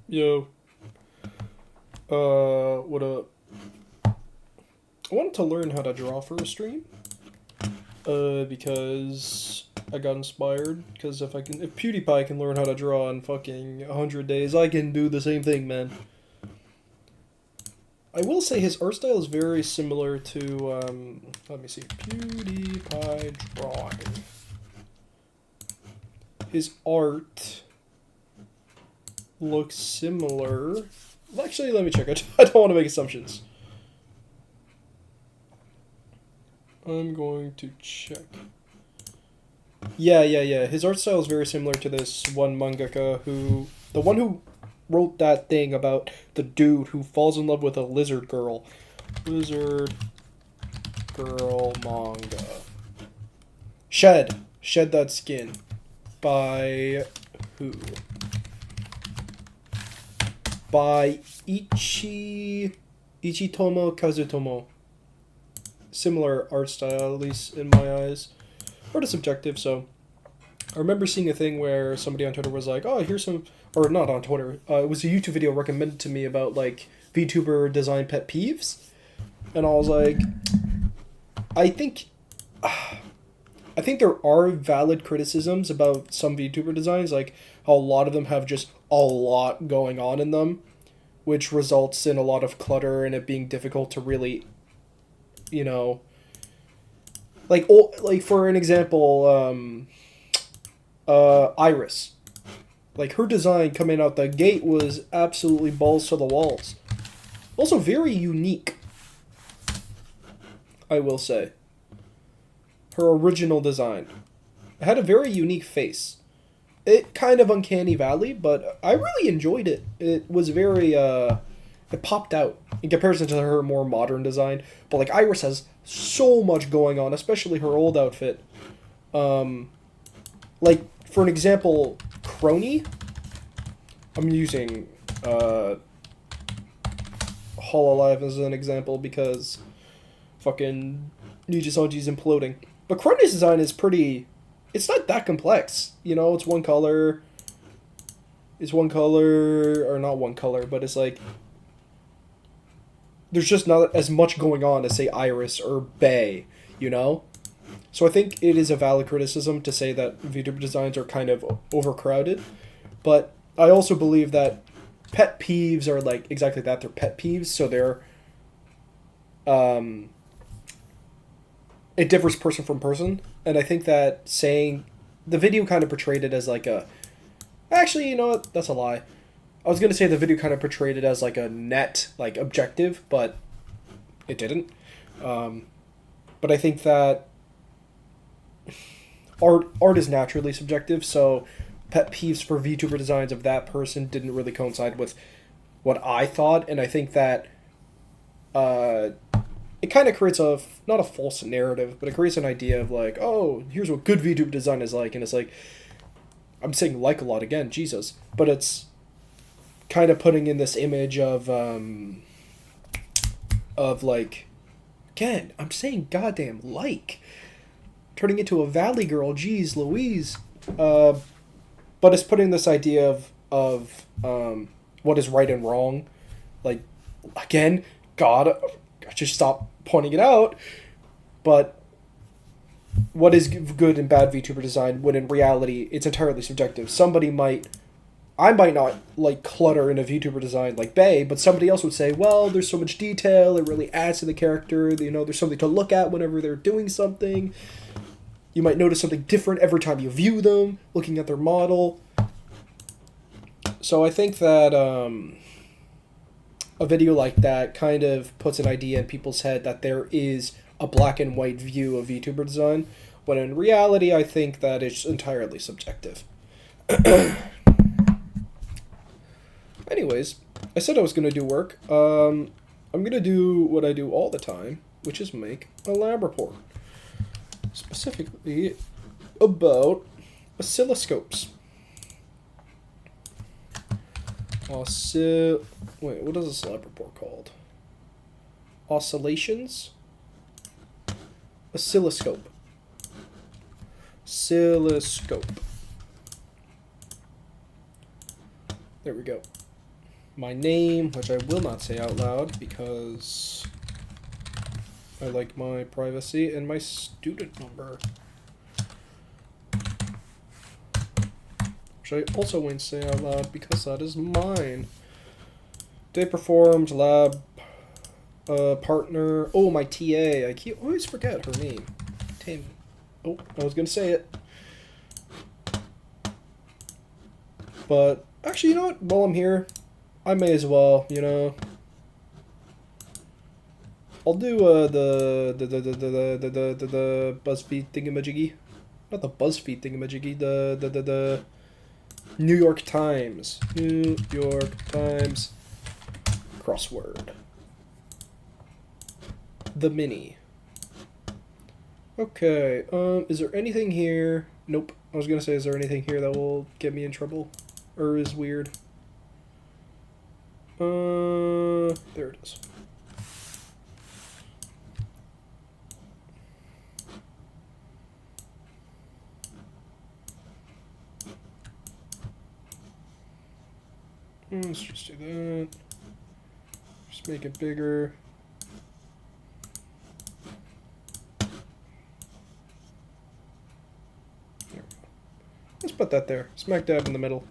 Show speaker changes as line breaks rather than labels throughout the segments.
Yo, what up? I wanted to learn how to draw for a stream. Because I got inspired. Because if PewDiePie can learn how to draw in fucking 100 days, I can do the same thing, man. I will say his art style is very similar to, let me see, PewDiePie drawing. His art looks similar. Actually, let me check. I don't want to make assumptions. I'm going to check. Yeah. His art style is very similar to this one mangaka the one who wrote that thing about the dude who falls in love with a lizard girl. Lizard girl manga. Shed That Skin. By who? By Ichitomo Kazutomo. Similar art style, at least in my eyes. Art is subjective, so I remember seeing a thing where somebody on Twitter was like, "Oh, here's some," or not on Twitter. It was a YouTube video recommended to me about like VTuber design pet peeves, and I was like, I think, I think there are valid criticisms about some VTuber designs, like how a lot of them have just a lot going on in them, which results in a lot of clutter and it being difficult to really, you know, like for an example, Iris. Like her design coming out the gate was absolutely balls to the walls. Also very unique, I will say. Her original design. It had a very unique face. It kind of uncanny valley, but I really enjoyed it. It was very it popped out in comparison to her more modern design. But like Iris has so much going on, especially her old outfit. Like for an example, Crony. I'm using Hololive as an example because fucking Nijisanji's imploding. But Crony's design is pretty. It's not that complex, you know. It's one color. It's one color, or not one color, but it's like there's just not as much going on as say Iris or Bay, you know. So I think it is a valid criticism to say that VTuber designs are kind of overcrowded, but I also believe that pet peeves are like exactly that. They're pet peeves, so they're it differs person from person, and I think that saying the video kind of portrayed it as like a actually, you know what? That's a lie. I was gonna say the video kind of portrayed it as like a net like objective, but it didn't. But I think that art is naturally subjective, so pet peeves for VTuber designs of that person didn't really coincide with what I thought, and I think that it kind of creates not a false narrative, but it creates an idea of like, oh, here's what good VTuber design is like, and it's like, I'm saying like a lot again, Jesus, but it's kind of putting in this image of like, again, I'm saying goddamn like, turning into a valley girl, geez Louise, but it's putting this idea of what is right and wrong, like, again, God, I just stop pointing it out, but what is good and bad VTuber design when in reality it's entirely subjective. I might not like clutter in a VTuber design like Bay, but somebody else would say, well, there's so much detail, it really adds to the character, you know, there's something to look at whenever they're doing something. You might notice something different every time you view them, looking at their model. So I think that a video like that kind of puts an idea in people's head that there is a black and white view of VTuber design, when in reality I think that it's entirely subjective. Anyways, I said I was going to do work. I'm going to do what I do all the time, which is make a lab report. Specifically about oscilloscopes. Wait, what is this lab report called? Oscillations? Oscilloscope. Oscilloscope. There we go. my name, which I will not say out loud because I like my privacy, and my student number, which I also won't say out loud because that is mine. Day performed, lab, partner. Oh, my TA. I always forget her name. Tim. Oh, I was gonna say it. But actually, you know what? While I'm here, I may as well, you know. I'll do the BuzzFeed thingamajiggy. Not the BuzzFeed thingamajiggy. The New York Times. New York Times crossword. The mini. Okay. Is there anything here? Nope. I was gonna say, is there anything here that will get me in trouble, or is weird? There it is. Let's just do that. Just make it bigger. There we go. Let's put that there. Smack dab in the middle.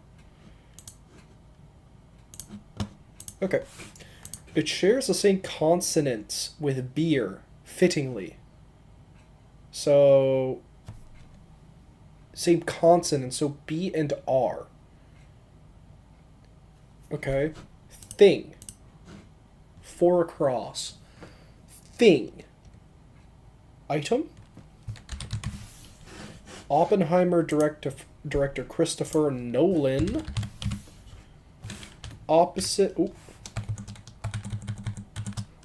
Okay. It shares the same consonants with beer, fittingly. So, same consonants, so B and R. Okay. Thing. 4 across. Thing. Item. Oppenheimer director Christopher Nolan. Opposite. Ooh.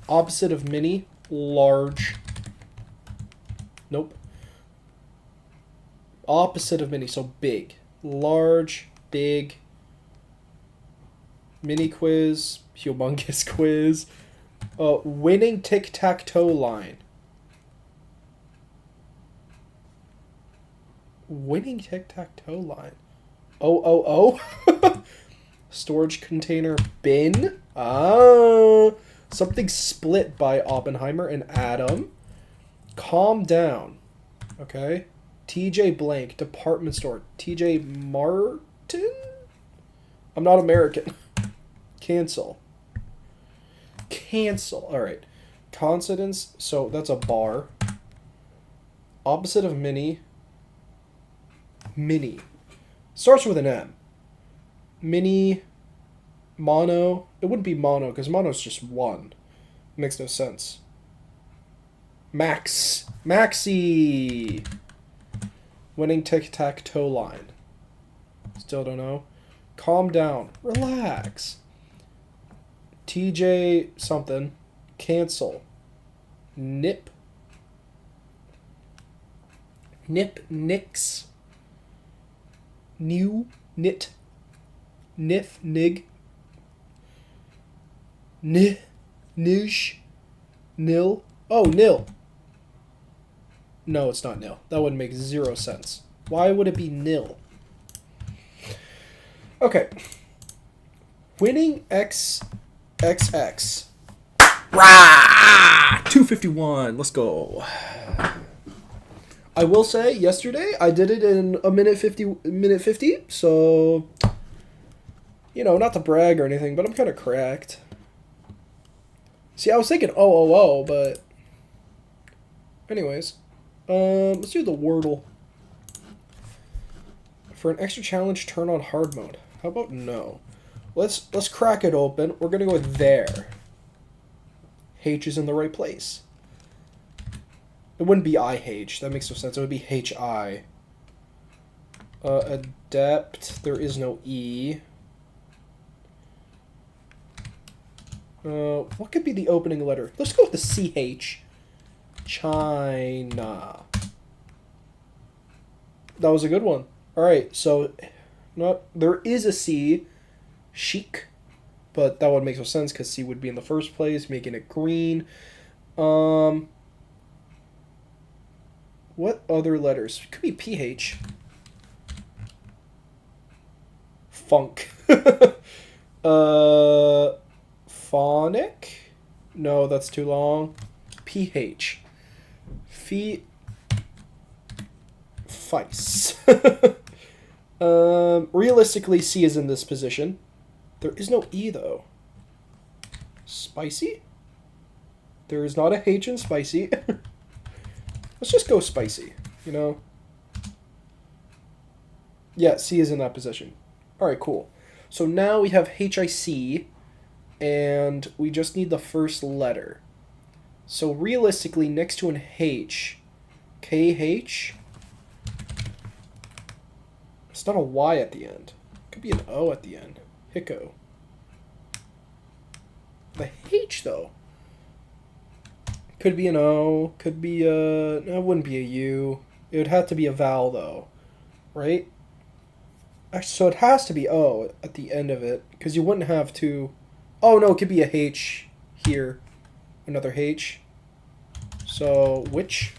Opposite of mini. Large. Nope. Opposite of mini, so big. Large, big. Mini quiz, humongous quiz. Winning tic-tac-toe line. Winning tic-tac-toe line. Oh. Storage container bin. Ah. Something split by Oppenheimer and Adam. Calm down. Okay. TJ blank. Department store. TJ Martin? I'm not American. Cancel. Alright. Consonants. So that's a bar. Opposite of mini. Mini. Starts with an M. Mini. Mono. It wouldn't be mono because mono's just one. Makes no sense. Max. Maxi. Winning tic-tac-toe line. Still don't know. Calm down. Relax. TJ something. Cancel. Nip. Nix. New. Knit. Nif. Nig. Nish. Nil. Oh, nil. No, it's not nil. That would make 0 sense. Why would it be nil? Okay. Winning XXX. Rah! 251. Let's go. I will say, yesterday, I did it in a minute 50, so, you know, not to brag or anything, but I'm kind of cracked. See, I was thinking, but anyways, let's do the Wordle. For an extra challenge, turn on hard mode. How about no? Let's crack it open. We're gonna go with there. H is in the right place. It wouldn't be IH. That makes no sense. It would be HI. Adept. There is no E. What could be the opening letter? Let's go with the CH. China. That was a good one. Alright, so there is a C. Chic. But that would make no sense because C would be in the first place, making it green. What other letters? Could be PH. Funk. Phonic? No, that's too long. PH. Feet. Feis. Realistically, C is in this position. There is no E, though. Spicy? There is not a H in spicy. Let's just go spicy, you know? Yeah, C is in that position. Alright, cool. So now we have HIC, and we just need the first letter. So realistically, next to an H, KH, it's not a Y at the end. It could be an O at the end. Hicko. The H, though. Could be an O. Could be a... No, it wouldn't be a U. It would have to be a vowel, though. Right? Actually, so it has to be O at the end of it. Because you wouldn't have to... Oh, no, it could be a H here. Another H. So, which?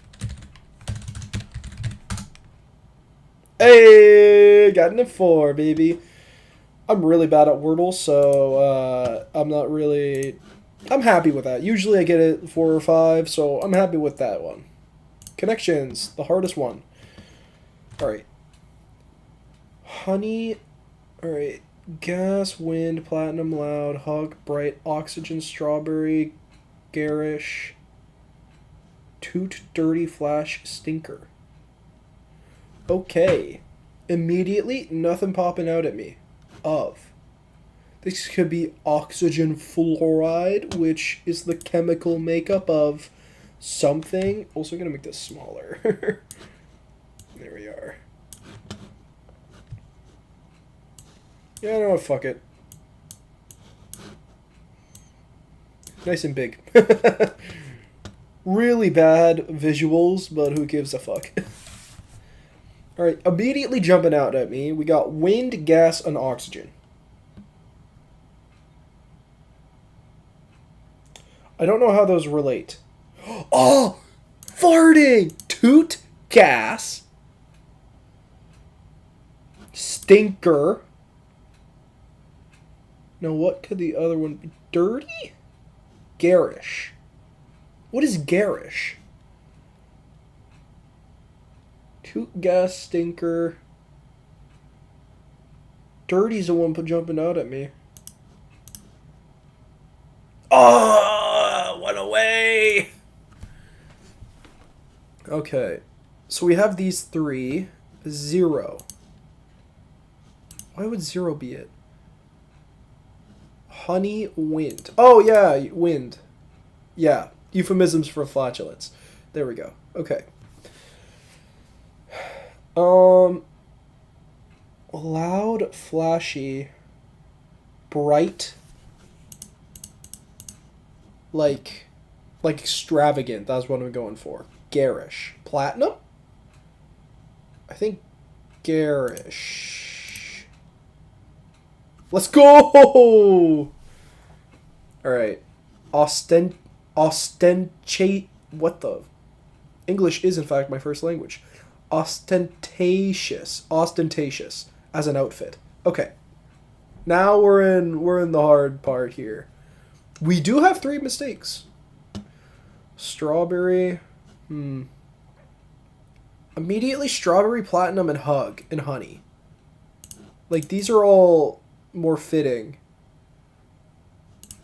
Hey! Got an 4, baby. I'm really bad at Wordle, so I'm not really... I'm happy with that. Usually I get it 4 or 5, so I'm happy with that one. Connections, the hardest one. Alright. Honey. Alright. Gas, wind, platinum, loud, hug, bright, oxygen, strawberry, garish, toot, dirty, flash, stinker. Okay. Immediately, nothing popping out at me. Of. This could be oxygen fluoride, which is the chemical makeup of something. Also going to make this smaller. There we are. Yeah, no, fuck it. Nice and big. Really bad visuals, but who gives a fuck? Alright, immediately jumping out at me, we got wind, gas, and oxygen. I don't know how those relate. Oh! Farting! Toot, gas, stinker. Now, what could the other one be? Dirty? Garish. What is garish? Toot, gas, stinker. Dirty's the one jumping out at me. Oh, what away! Okay, so we have these 3. 0. Why would 0 be it? Honey, wind. Oh, yeah, wind. Yeah, euphemisms for flatulence. There we go. Okay. Loud, flashy, bright, like extravagant. That's what I'm going for. Garish. Platinum? I think garish. Let's go! Alright. Ostentate. What the? English is, in fact, my first language. Ostentatious. Ostentatious. As an outfit. Okay. Now we're in the hard part here. We do have 3 mistakes. Strawberry. Immediately strawberry, platinum, and hug, and honey. Like, these are all more fitting.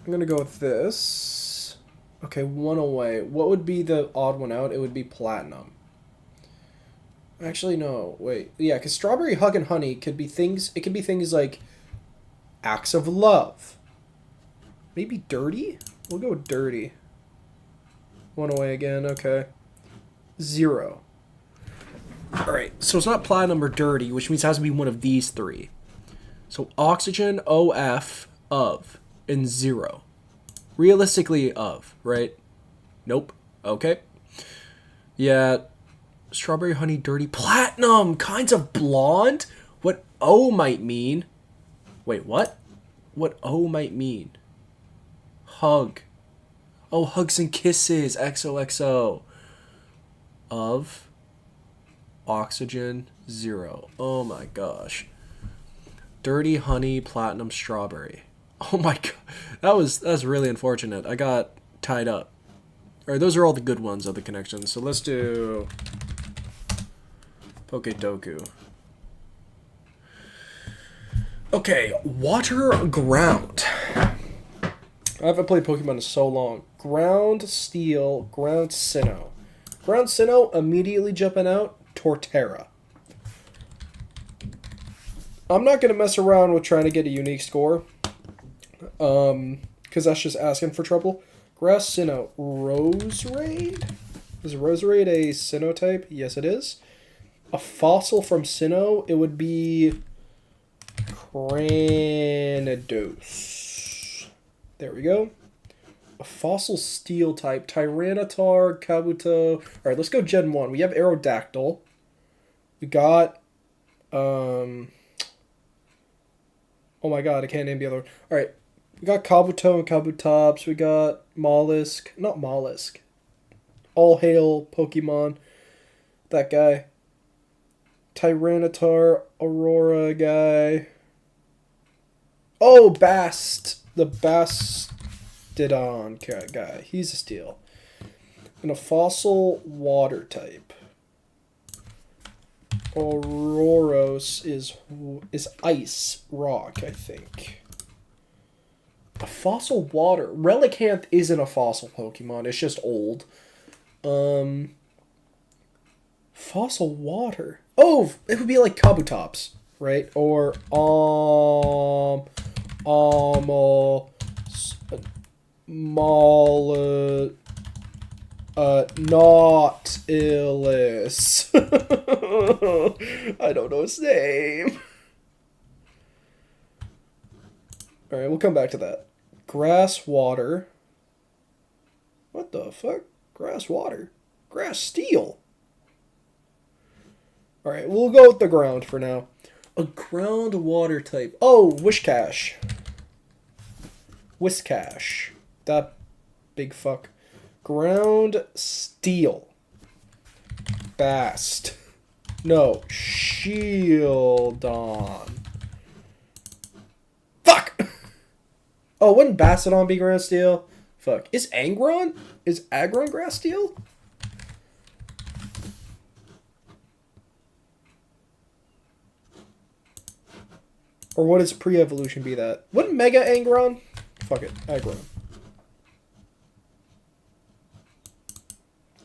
I'm gonna go with this. Okay, 1 away. What would be the odd one out? It would be platinum. Actually, no. Wait. Yeah, because strawberry, hug, and honey could be things... It could be things like acts of love. Maybe dirty? We'll go with dirty. 1 away again. Okay. 0. Alright, so it's not platinum or dirty, which means it has to be one of these 3. So oxygen, OF, of, and 0. Realistically, of, right? Nope. Okay. Yeah. Strawberry, honey, dirty, platinum, kinds of blonde. What O might mean. Wait, what? What O might mean. Hug. Oh, hugs and kisses. XOXO. Of. Oxygen. 0. Oh my gosh. Dirty, honey, platinum, strawberry. Oh my god. That's really unfortunate. I got tied up. Alright, those are all the good ones of the connections. So let's do Pokedoku. Okay, water ground. I haven't played Pokemon in so long. Ground Steel, Ground Sinnoh. Ground Sinnoh immediately jumping out, Torterra. I'm not going to mess around with trying to get a unique score. Because that's just asking for trouble. Grass Sinnoh. Roserade? Is Roserade a Sinnoh type? Yes, it is. A fossil from Sinnoh, it would be Cranidos. There we go. A fossil steel type. Tyranitar, Kabuto. Alright, let's go Gen 1. We have Aerodactyl. We got... Oh my god, I can't name the other one. Alright. We got Kabuto and Kabutops. We got Mollusk. Not Mollusk. All Hail Pokemon. That guy. Tyranitar, Aurora guy. Oh, Bast. The Bastodon guy. He's a steel. And a fossil water type. Auroros is ice rock, I think. A fossil water. Relicanth isn't a fossil Pokemon. It's just old. Fossil water. Oh, it would be like Kabutops, right? Or Nautilus. I don't know its name. Alright, we'll come back to that. Grass water. What the fuck? Grass water. Grass steel. Alright, we'll go with the ground for now. A ground water type. Oh, Wishcash. Whiscash. That big fuck. Ground steel. Bast. No. Shieldon. Fuck! Oh, wouldn't Bastiodon be ground steel? Fuck. Is Angron? Is Aggron grass steel? Or what does pre-evolution be that? Wouldn't Mega Angron? Fuck it. Aggron.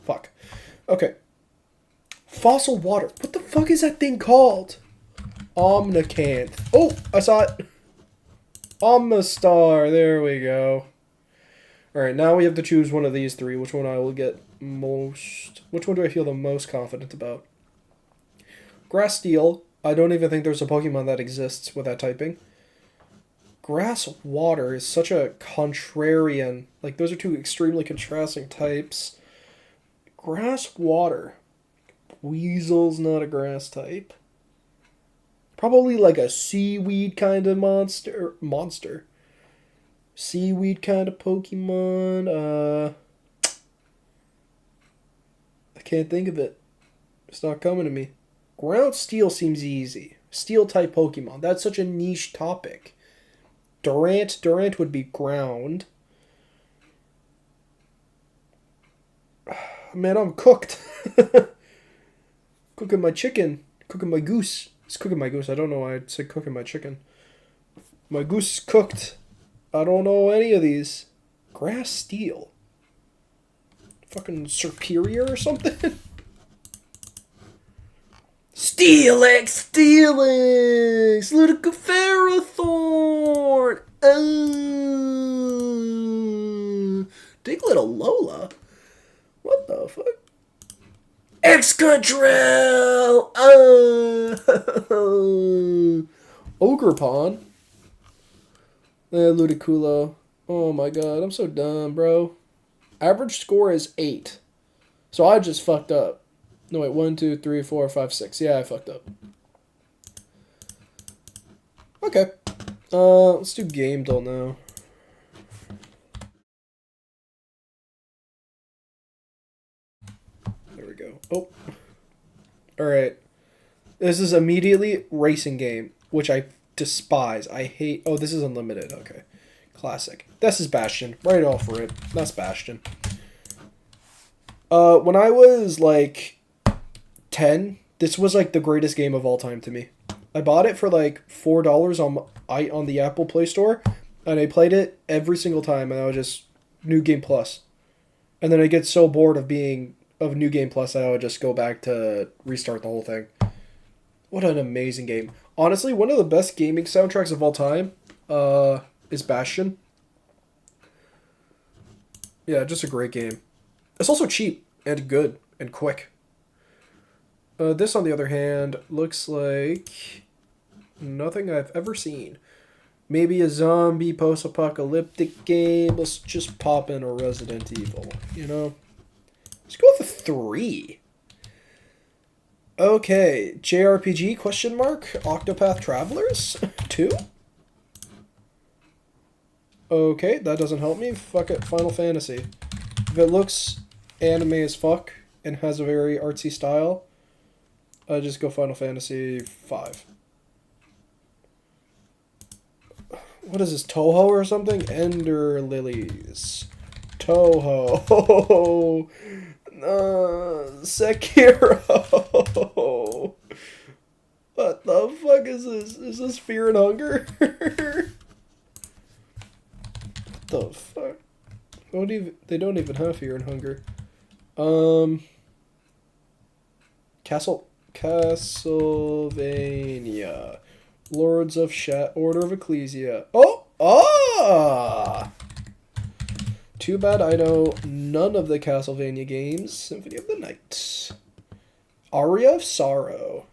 Fuck. Okay. Fossil water. What the fuck is that thing called? Omnicanth. Oh, I saw it. Omnistar. There we go. Alright, now we have to choose one of these three. Which one I will get most... Which one do I feel the most confident about? Grass Steel. I don't even think there's a Pokemon that exists with that typing. Grass Water is such a contrarian. Like, those are two extremely contrasting types. Grass Water. Weasel's not a grass type. Probably like a seaweed kind of monster. Seaweed kind of Pokemon. I can't think of it. It's not coming to me. Ground Steel seems easy. Steel type Pokemon. That's such a niche topic. Durant would be ground. Man, I'm cooked. Cooking my chicken. Cooking my goose. It's cooking my goose. I don't know why I said cooking my chicken. My goose is cooked. I don't know any of these. Grass Steel. Fucking Superior or something? Steelix! Ludicropherathorn! Diglett Alola? What the fuck? Excadrill! Ogerpon? Ludicolo. Oh my god, I'm so dumb, bro. Average score is 8. So I just fucked up. No, wait, 1, 2, 3, 4, 5, 6. Yeah, I fucked up. Okay. Let's do Game Dull now. There we go. Oh. Alright. This is immediately racing game, which I despise. I hate... Oh, this is unlimited. Okay. Classic. This is Bastion. Right off rip. That's Bastion. When I was like 10, this was like the greatest game of all time to me. I bought it for like $4 on the Apple Play Store, and I played it every single time, and I was just New Game Plus. And then I get so bored of New Game Plus that I would just go back to restart the whole thing. What an amazing game. Honestly, one of the best gaming soundtracks of all time is Bastion. Yeah, just a great game. It's also cheap and good and quick. This, on the other hand, looks like nothing I've ever seen. Maybe a zombie post-apocalyptic game. Let's just pop in a Resident Evil, you know? Let's go with a 3. Okay, JRPG, question mark? Octopath Travelers? 2? Okay, that doesn't help me. Fuck it, Final Fantasy. If it looks anime as fuck and has a very artsy style, I just go Final Fantasy 5. What is this, Toho or something? Ender Lilies. Toho. Sekiro. What the fuck is this? Is this Fear and Hunger? What the fuck? They don't even have Fear and Hunger. Castlevania. Lords of Order of Ecclesia. Oh! Ah! Too bad I know none of the Castlevania games. Symphony of the Night. Aria of Sorrow.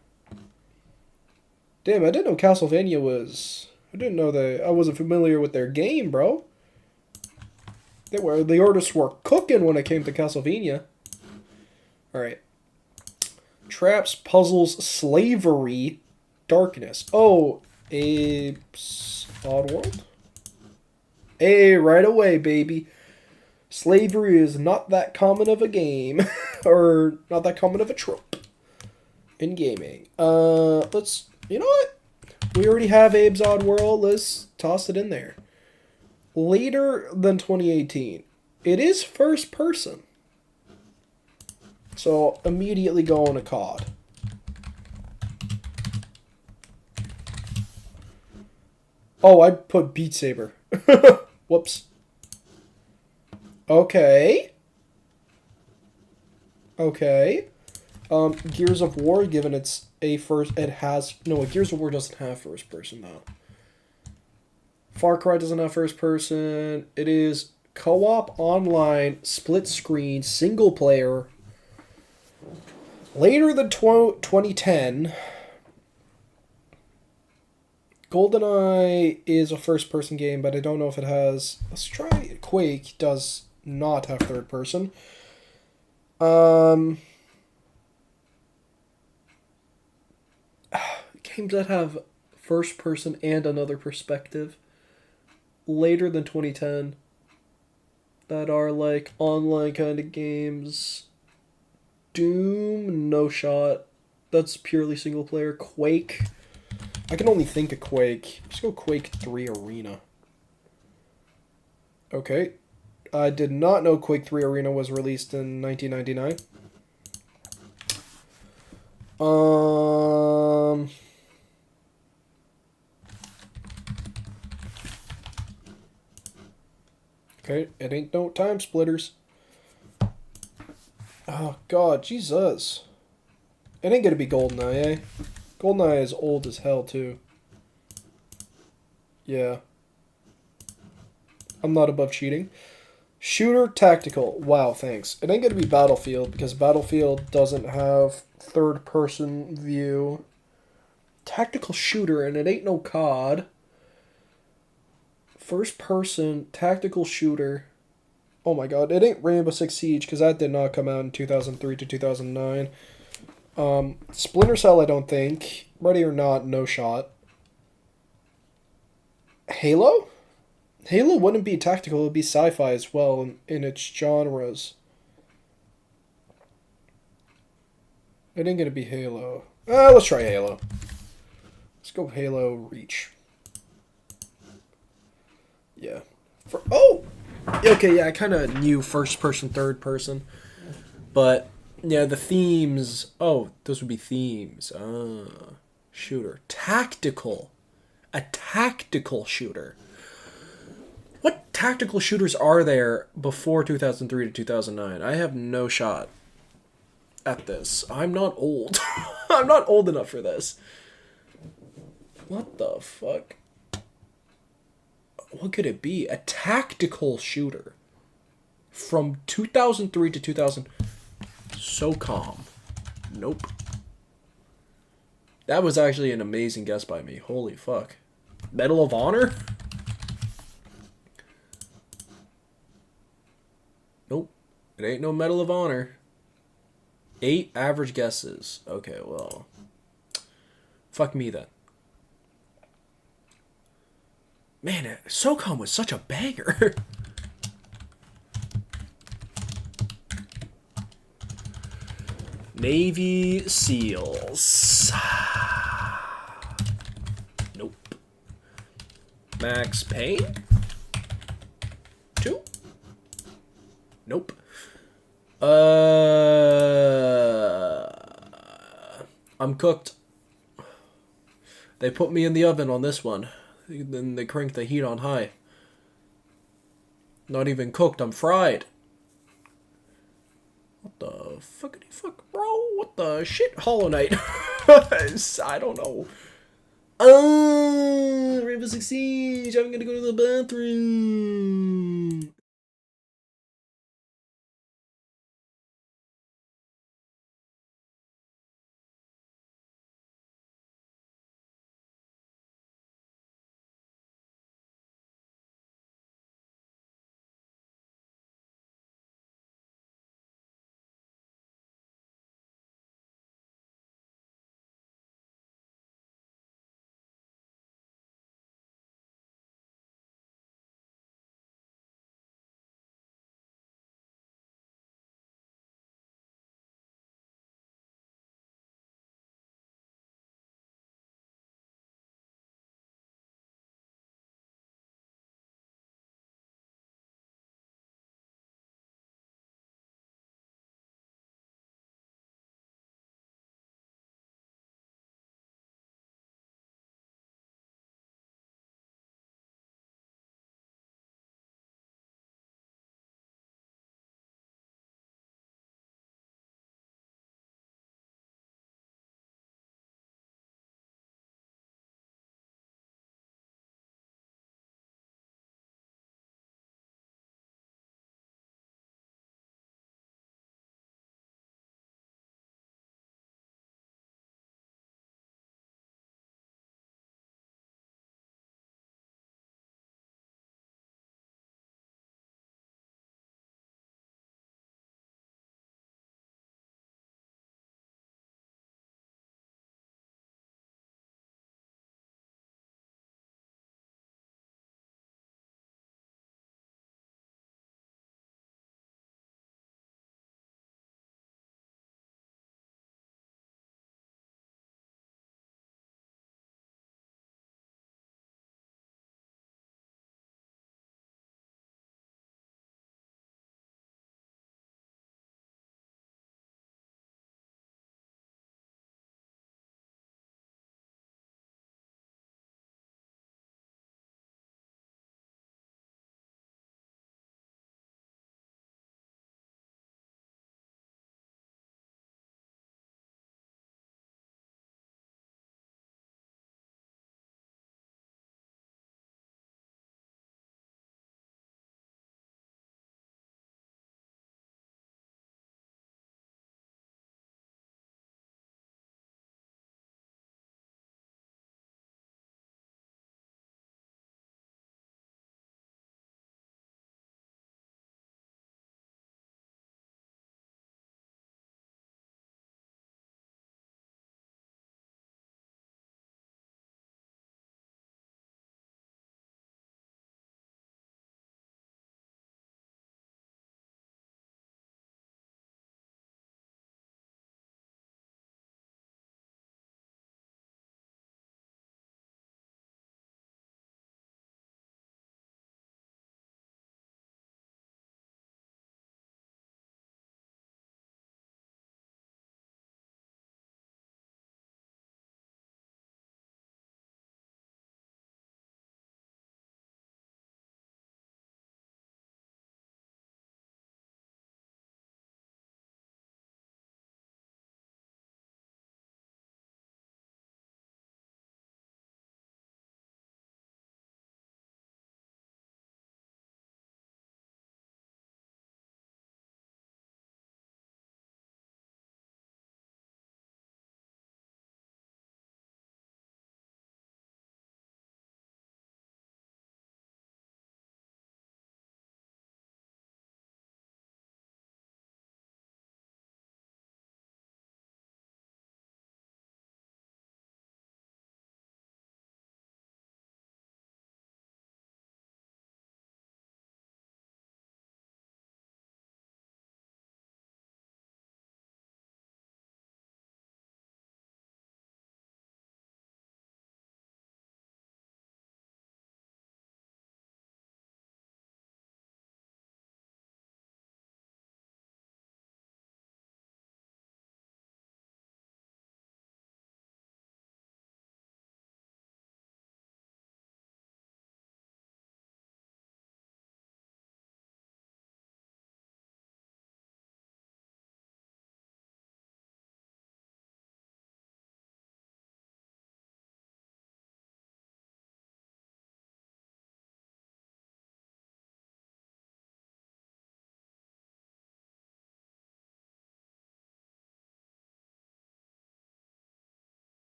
Damn, I didn't know Castlevania was... I didn't know that... I wasn't familiar with their game, bro. The artists were cooking when it came to Castlevania. Alright. Traps, Puzzles, Slavery, Darkness. Oh, Abe's Oddworld? Hey, right away, baby. Slavery is not that common of a game. Or not that common of a trope in gaming. Let's... You know what? We already have Abe's Oddworld. Let's toss it in there. Later than 2018. It is first person. So, immediately going to COD. Oh, I put Beat Saber. Whoops. Okay. Okay. Gears of War, given it's a first... It has... No, Gears of War doesn't have first person, though. Far Cry doesn't have first person. It is co-op, online, split screen, single player. Later than 2010... GoldenEye is a first-person game, but I don't know if it has... Let's try... Quake does not have third-person. Games that have first-person and another perspective. Later than 2010. That are, like, online kind of games. Doom, no shot. That's purely single-player. Quake... I can only think of Quake. Let's go Quake 3 Arena. Okay. I did not know Quake 3 Arena was released in 1999. Okay, it ain't no time splitters. Oh god, Jesus. It ain't gonna be GoldenEye, eh? GoldenEye is old as hell, too. Yeah. I'm not above cheating. Shooter Tactical. Wow, thanks. It ain't gonna be Battlefield, because Battlefield doesn't have third-person view. Tactical shooter, and it ain't no COD. First-person tactical shooter. Oh my god, it ain't Rainbow Six Siege, because that did not come out in 2003 to 2009. Splinter Cell, I don't think. Ready or Not, no shot. Halo? Halo wouldn't be tactical, it would be sci-fi as well in its genres. It ain't gonna be Halo. Let's try Halo. Let's go Halo Reach. Yeah. Oh, okay, yeah, I kind of knew first person, third person, but yeah, the themes. Oh, those would be themes. Shooter, tactical, a tactical shooter. What tactical shooters are there before 2003 to 2009? I have no shot at this. I'm not old. I'm not old enough for this. What the fuck? What could it be? A tactical shooter from 2003 to 2000. So calm. Nope. That was actually an amazing guess by me. Holy fuck. Medal of Honor? Nope. It ain't no Medal of Honor. 8 average guesses. Okay, well. Fuck me then. Man, SOCOM was such a banger. Navy SEALs. Nope. Max Payne? 2? Nope. I'm cooked. They put me in the oven on this one. Then they crank the heat on high. Not even cooked, I'm fried. What the fuckity fuck, bro? What the shit? Hollow Knight. I don't know. Rainbow Six Siege. I'm gonna go to the bathroom.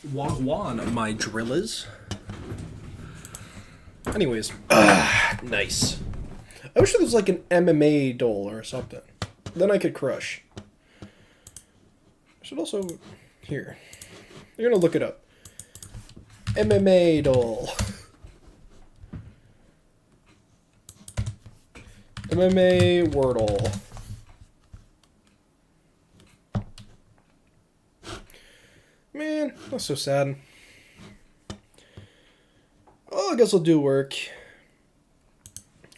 Wagwan, my drillers. Anyways, nice. I wish there was like an MMA doll or something. Then I could crush. I should also... Here. You're gonna look it up. MMA doll. MMA Wordle. Man, that's so sad. Oh, I guess I'll do work.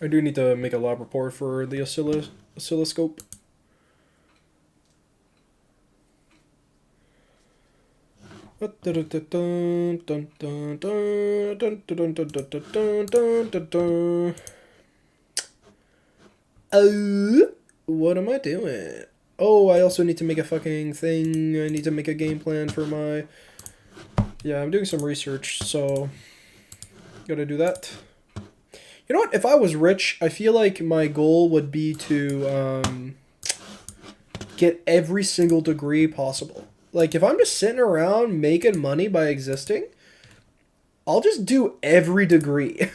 I do need to make a lab report for the oscilloscope. What am I doing? Oh, I also need to make a fucking thing. I need to make a game plan for my... Yeah, I'm doing some research, so... Gotta do that. You know what? If I was rich, I feel like my goal would be to get every single degree possible. Like, if I'm just sitting around making money by existing, I'll just do every degree.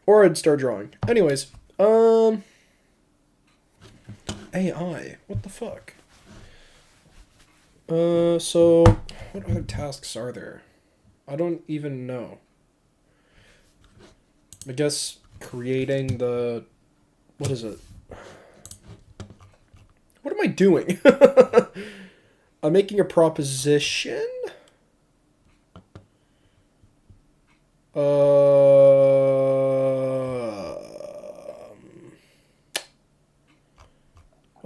Or I'd start drawing. Anyways, AI. What the fuck? So, what other tasks are there? I don't even know. I guess creating the... What is it? What am I doing? I'm making a proposition? What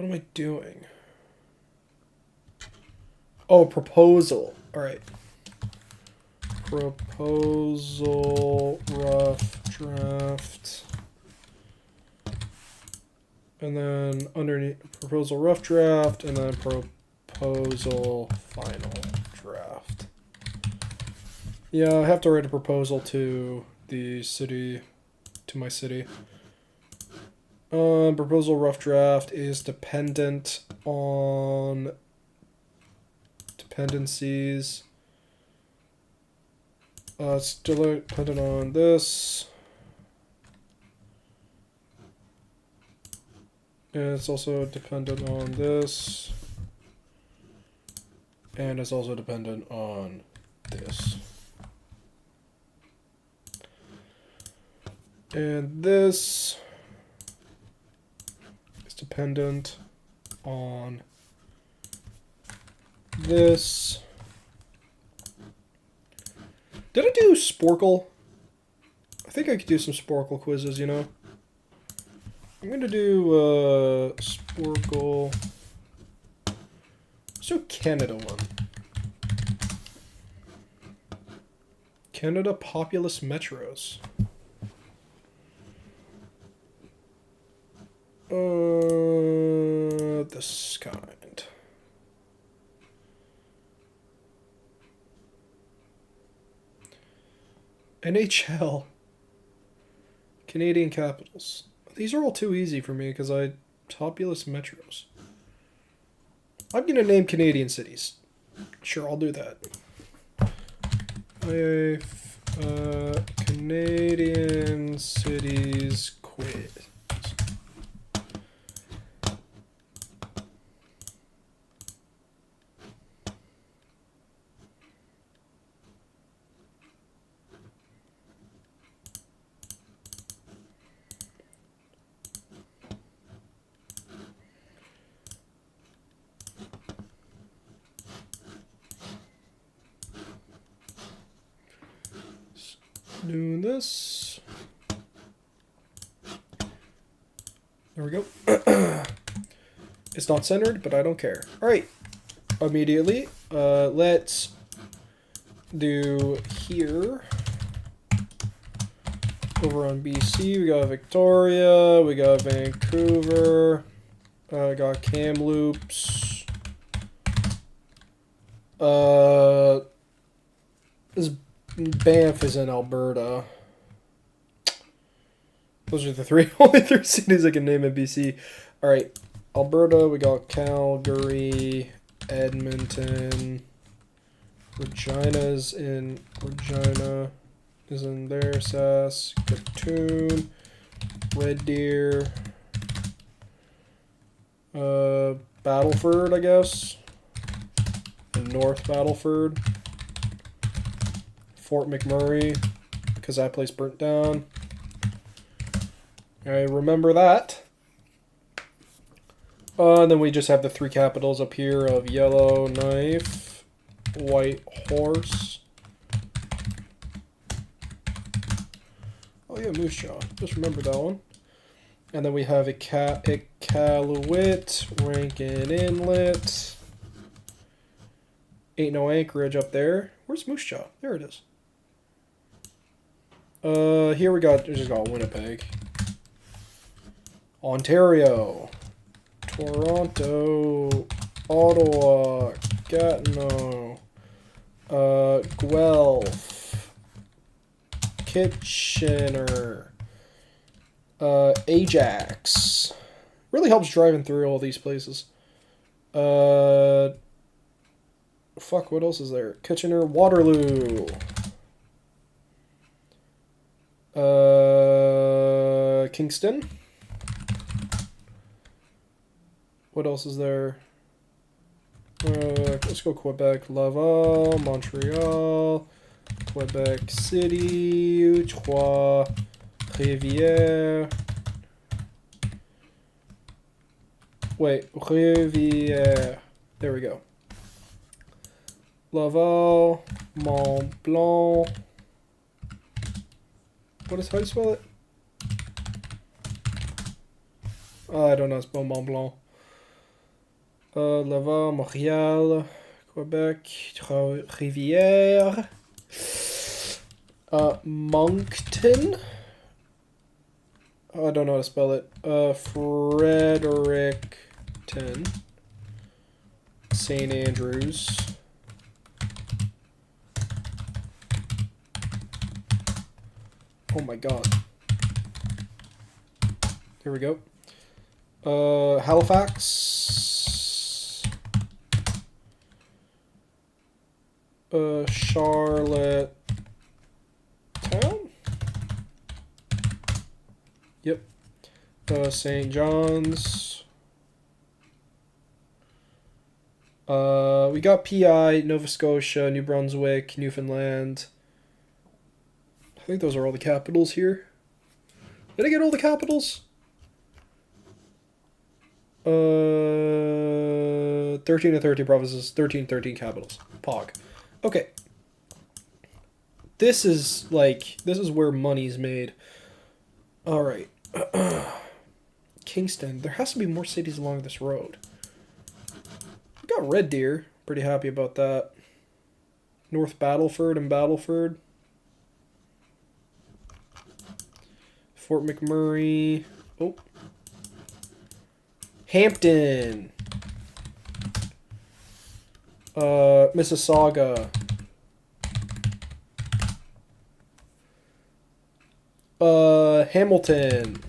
am I doing? Oh, proposal. All right. Proposal, rough draft. And then underneath proposal, rough draft, and then proposal, final draft. Yeah, I have to write a proposal to the city, to my city. Proposal rough draft is dependent on dependencies. Still dependent on this. And it's also dependent on this. And it's also dependent on this. And this is dependent on this. Did I do Sporkle? I think I could do some Sporkle quizzes, you know? I'm gonna do Sporkle. Let's do Canada one. Canada populous metros. This kind. NHL. Canadian capitals. These are all too easy for me because I populous metros. I'm gonna name Canadian cities. Sure, I'll do that. Canadian cities quiz. Doing this. There we go. It's not centered, but I don't care. All right. Immediately, let's do here. Over on BC, we got Victoria, we got Vancouver, got Kamloops. This Banff is in Alberta. Those are the only three cities I can name in BC. All right, Alberta, we got Calgary, Edmonton. Regina's in Regina. Is in there. Saskatoon. Red Deer. Battleford, I guess. North Battleford. Fort McMurray, because that place burnt down. I remember that. And then we just have the three capitals up here of Yellowknife, White Horse. Oh yeah, Moose Jaw. Just remember that one. And then we have Iqaluit, Rankin Inlet. Ain't no Anchorage up there. Where's Moose Jaw? There it is. Here we just got Winnipeg. Ontario. Toronto. Ottawa. Gatineau. Guelph. Kitchener. Ajax. Really helps driving through all these places. Fuck, what else is there? Kitchener, Waterloo. Kingston. What else is there? Let's go Quebec, Laval, Montreal, Quebec City, Trois Rivières. Wait, Rivière. There we go. Laval, Mont Blanc. How do you spell it? I don't know. It's Mont Blanc. Laval, Montréal, Quebec, Rivière. Moncton. I don't know how to spell it. Fredericton. St. Andrews. Oh my god. Here we go. Halifax. Charlotte. Town? Yep. St. John's. We got PI, Nova Scotia, New Brunswick, Newfoundland. I think those are all the capitals here. Did I get all the capitals? 13 of 30 provinces, 13 capitals. Pog. Okay. This is where money's made. Alright. Kingston. There has to be more cities along this road. We got Red Deer. Pretty happy about that. North Battleford and Battleford. Fort McMurray. Oh. Hampton. Mississauga. Hamilton.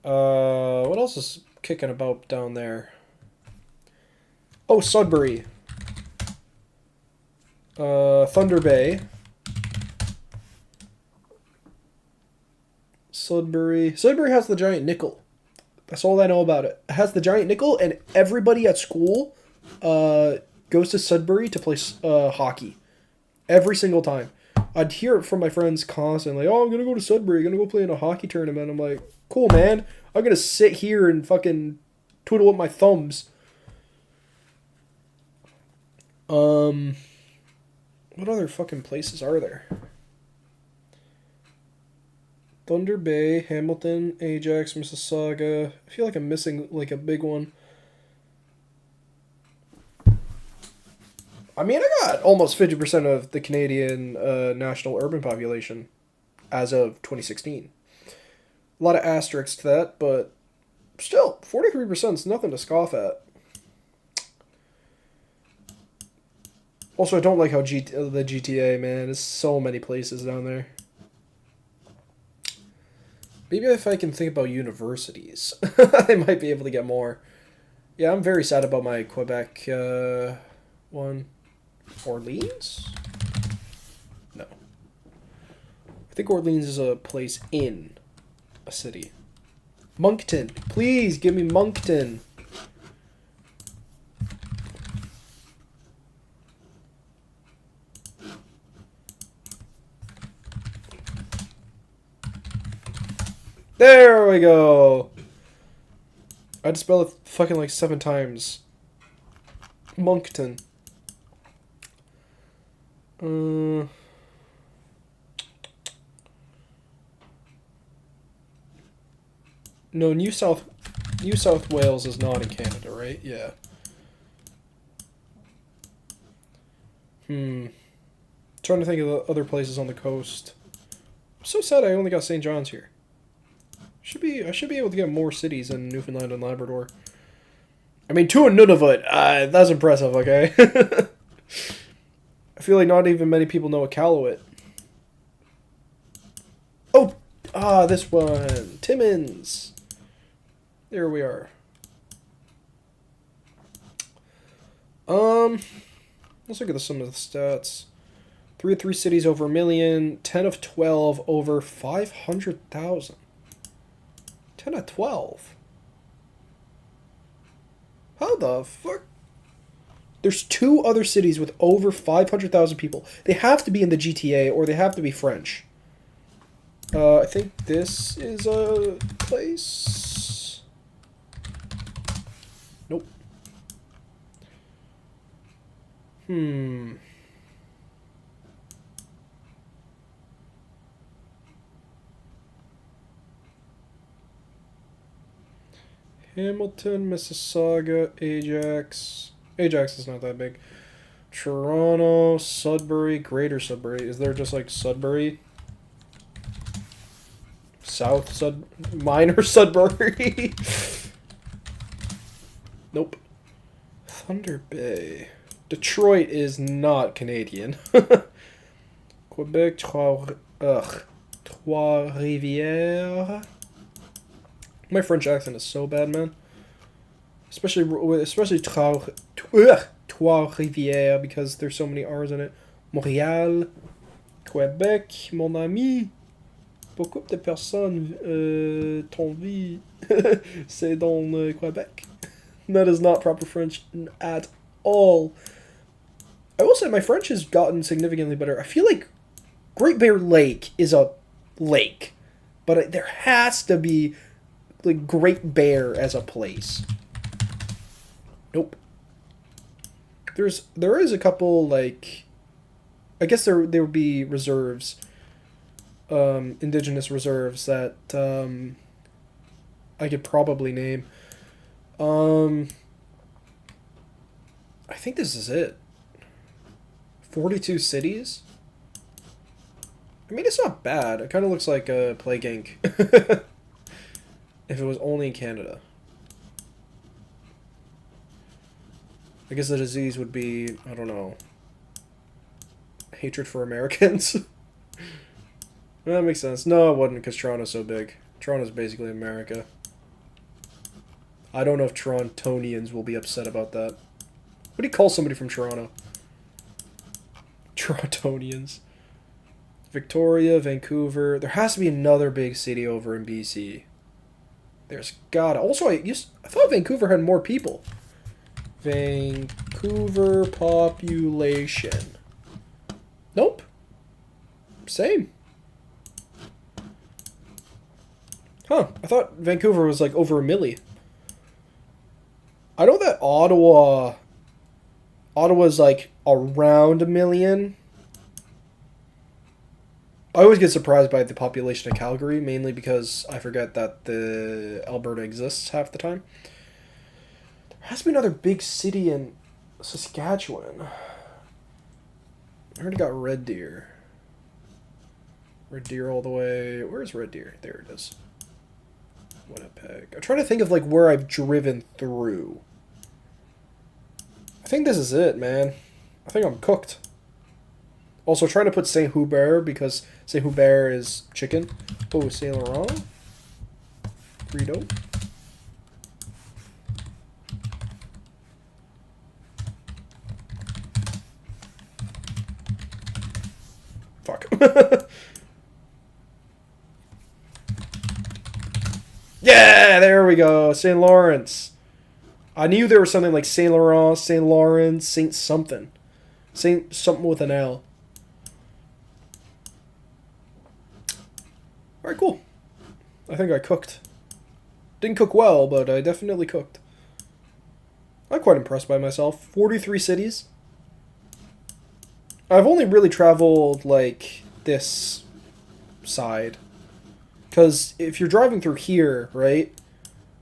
What else is kicking about down there? Oh, Sudbury. Thunder Bay. Sudbury. Sudbury has the giant nickel. That's all I know about it. It has the giant nickel, and everybody at school goes to Sudbury to play hockey. Every single time. I'd hear it from my friends constantly. Oh, I'm going to go to Sudbury. I'm going to go play in a hockey tournament. I'm like, cool, man. I'm going to sit here and fucking twiddle with my thumbs. What other fucking places are there? Thunder Bay, Hamilton, Ajax, Mississauga. I feel like I'm missing like a big one. I mean, I got almost 50% of the Canadian national urban population as of 2016. A lot of asterisks to that, but still, 43% is nothing to scoff at. Also, I don't like how the GTA, man, there's so many places down there. Maybe if I can think about universities, I might be able to get more. Yeah, I'm very sad about my Quebec one. Orleans? No. I think Orleans is a place in a city. Moncton. Please give me Moncton. There we go. I had to spell it fucking like 7 times. Moncton. No, New South Wales is not in Canada, right? Yeah. Trying to think of the other places on the coast. I'm so sad I only got St. John's here. I should be able to get more cities in Newfoundland and Labrador. I mean, 2 in Nunavut. That's impressive, okay? I feel like not even many people know Iqaluit. Oh! This one. Timmins. There we are. Let's look at some of the stats. 3 of 3 cities over 1 million. 10 of 12 over 500,000. 10 of 12. How the fuck? There's 2 other cities with over 500,000 people. They have to be in the GTA or they have to be French. I think this is a place. Nope. Hamilton, Mississauga, Ajax. Ajax is not that big. Toronto, Sudbury, Greater Sudbury. Is there just like Sudbury? Minor Sudbury? Nope. Thunder Bay. Detroit is not Canadian. Quebec, Trois-Rivières. My French accent is so bad, man. Especially Trois-Rivières because there's so many R's in it. Montréal, Quebec, mon ami. Beaucoup de personnes ton vie c'est dans Quebec. That is not proper French at all. I will say my French has gotten significantly better. I feel like Great Bear Lake is a lake, but there has to be like Great Bear as a place. Nope. There is a couple like, I guess there would be reserves, indigenous reserves that I could probably name. I think this is it. 42 cities? I mean, it's not bad. It kind of looks like a Plague Inc. If it was only in Canada. I guess the disease would be, I don't know, hatred for Americans. That makes sense. No, it wouldn't because Toronto's so big. Toronto's basically America. I don't know if Torontonians will be upset about that. What do you call somebody from Toronto? Torontonians. Victoria, Vancouver. There has to be another big city over in BC. There's gotta. Also, I thought Vancouver had more people. Vancouver population. Nope. Same. Huh. I thought Vancouver was like over 1 million. I know that Ottawa's like around 1 million. I always get surprised by the population of Calgary, mainly because I forget that the Alberta exists half the time. There has to be another big city in Saskatchewan. I already got Red Deer. Red Deer all the way. Where's Red Deer? There it is. Winnipeg. I'm trying to think of like where I've driven through. I think this is it, man. I think I'm cooked. Also, trying to put Saint Hubert because Saint Hubert is chicken. Oh, Saint Laurent. Frito. Fuck. Yeah, there we go. St. Lawrence. I knew there was something like Saint Laurent, St. Lawrence, Saint something. Saint something with an L. Alright, cool. I think I cooked. Didn't cook well, but I definitely cooked. I'm quite impressed by myself. 43 cities. I've only really traveled, like, this side. Because if you're driving through here, right?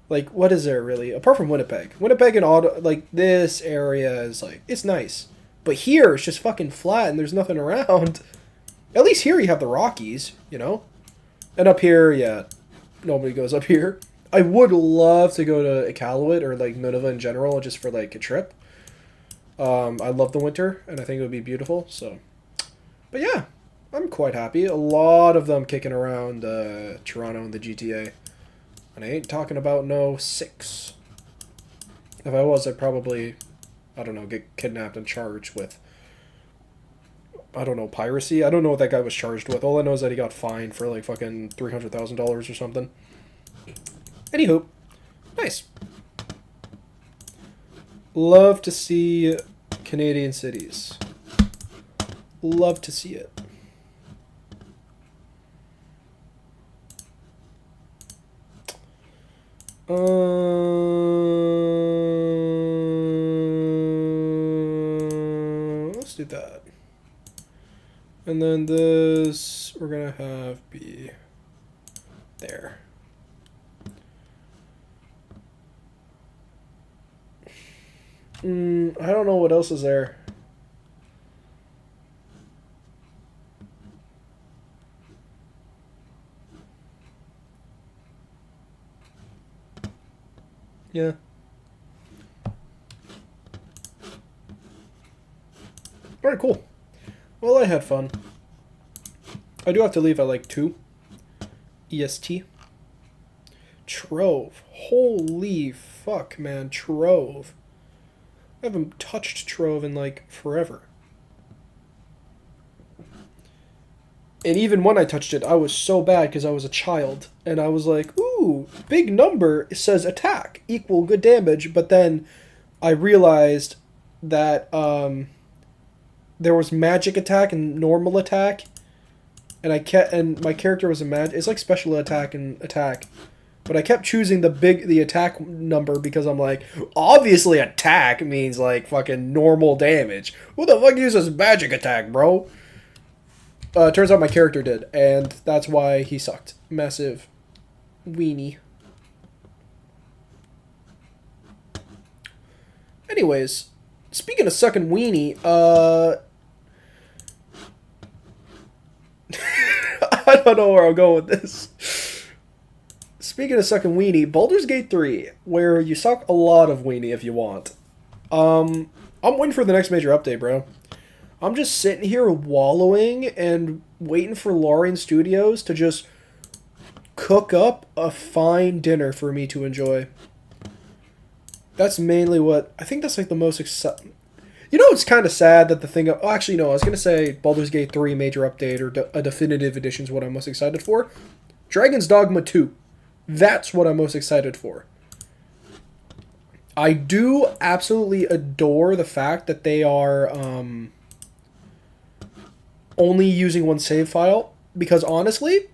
Like, what is there, really? Apart from Winnipeg. Winnipeg and like, this area is, like, it's nice. But here, it's just fucking flat and there's nothing around. At least here you have the Rockies, you know? And up here, yeah, nobody goes up here. I would love to go to Iqaluit or, like, Nunavut in general just for, like, a trip. I love the winter, and I think it would be beautiful, so. But yeah, I'm quite happy. A lot of them kicking around Toronto and the GTA. And I ain't talking about no 6. If I was, I'd probably, I don't know, get kidnapped and charged with, I don't know, piracy? I don't know what that guy was charged with. All I know is that he got fined for, like, fucking $300,000 or something. Anywho, nice. Love to see Canadian cities. Love to see it. Let's do that. And then this, we're going to have be there. I don't know what else is there. Yeah. Alright, cool. Well, I had fun. I do have to leave at like 2 EST. Trove. Holy fuck, man. Trove. I haven't touched Trove in, like, forever. And even when I touched it, I was so bad because I was a child. And I was like, ooh, big number. It says attack, equal good damage. But then I realized that there was magic attack and normal attack. And my character was a it's like special attack and attack. But I kept choosing the attack number because I'm like, obviously attack means like fucking normal damage. Who the fuck uses magic attack, bro? Turns out my character did, and that's why he sucked. Massive weenie. Anyways, speaking of sucking weenie, I don't know where I'll go with this. Speaking of sucking weenie, Baldur's Gate 3, where you suck a lot of weenie if you want. I'm waiting for the next major update, bro. I'm just sitting here wallowing and waiting for Larian Studios to just cook up a fine dinner for me to enjoy. That's mainly what... I think that's like the most exciting... You know, it's kind of sad that the thing... Oh, actually, no, I was going to say Baldur's Gate 3 major update or a definitive edition is what I'm most excited for. Dragon's Dogma 2. That's what I'm most excited for. I do absolutely adore the fact that they are only using one save file. Because honestly,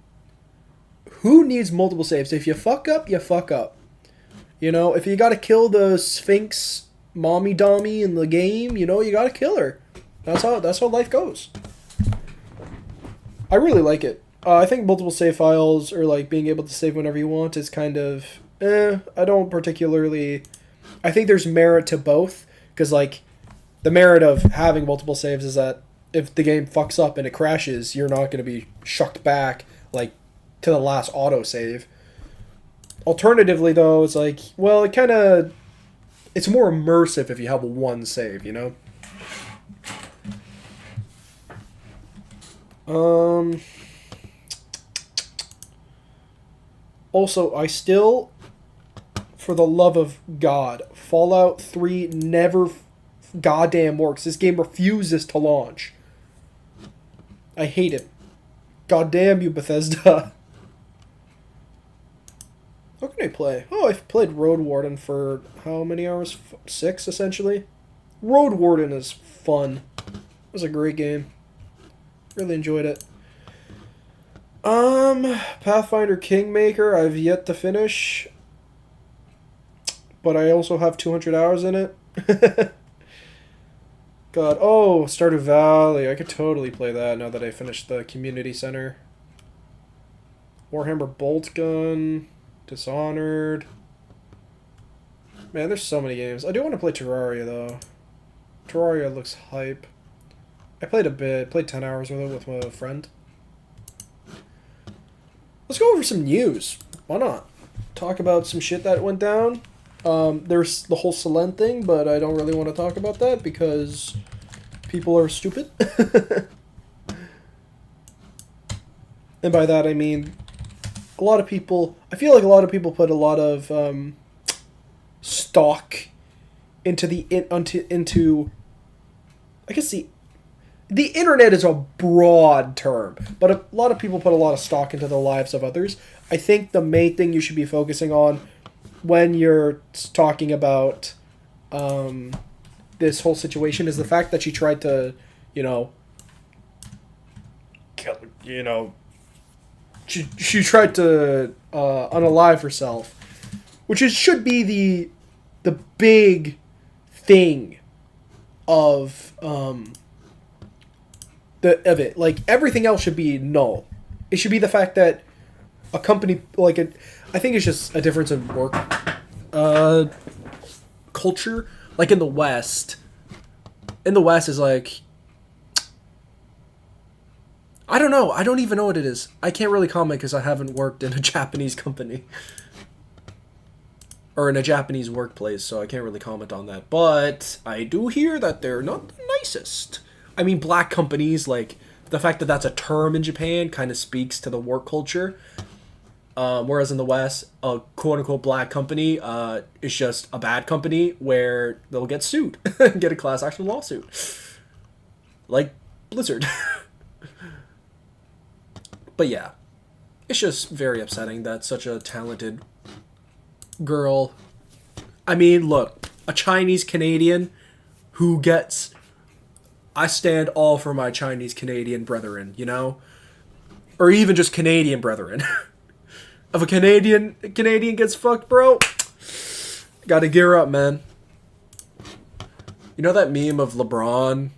who needs multiple saves? If you fuck up, you fuck up. You know, if you gotta kill the Sphinx mommy dommy in the game, you know, you gotta kill her. That's how life goes. I really like it. I think multiple save files or like being able to save whenever you want is kind of I don't particularly... I think there's merit to both, because like the merit of having multiple saves is that if the game fucks up and it crashes, you're not going to be shucked back like to the last autosave. Alternatively though, it's like, well, it's more immersive if you have one save, you know? Also, I still, for the love of God, Fallout 3 never goddamn works. This game refuses to launch. I hate it. God damn you, Bethesda. What can I play? Oh, I've played Road Warden for how many hours? 6, essentially. Road Warden is fun. It was a great game. Really enjoyed it. Pathfinder Kingmaker, I've yet to finish. But I also have 200 hours in it. God. Oh, Stardew Valley. I could totally play that now that I finished the community center. Warhammer Bolt Gun. Dishonored. Man, there's so many games. I do want to play Terraria, though. Terraria looks hype. I played a bit. Played 10 hours with it with my friend. Let's go over some news. Why not? Talk about some shit that went down. There's the whole Selen thing, but I don't really want to talk about that because people are stupid. And by that I mean a lot of people... I feel like a lot of people put a lot of stock into the... into I guess the internet is a broad term, but a lot of people put a lot of stock into the lives of others. I think the main thing you should be focusing on when you're talking about this whole situation is the fact that she tried to, she tried to unalive herself, which should be the big thing of it. Like, everything else should be null. It should be the fact that a company I think it's just a difference in work culture. Like in the West is like, I don't know. I don't even know what it is. I can't really comment because I haven't worked in a Japanese company or in a Japanese workplace, so I can't really comment on that. But I do hear that they're not the nicest. I mean, black companies, like, the fact that that's a term in Japan kind of speaks to the work culture. Whereas in the West, a quote-unquote black company is just a bad company where they'll get sued. Get a class action lawsuit. Like Blizzard. But yeah, it's just very upsetting that such a talented girl... I mean, look, a Chinese Canadian who gets... I stand all for my Chinese Canadian brethren, Or even just Canadian brethren. If a Canadian gets fucked, bro, gotta gear up, man. You know that meme of LeBron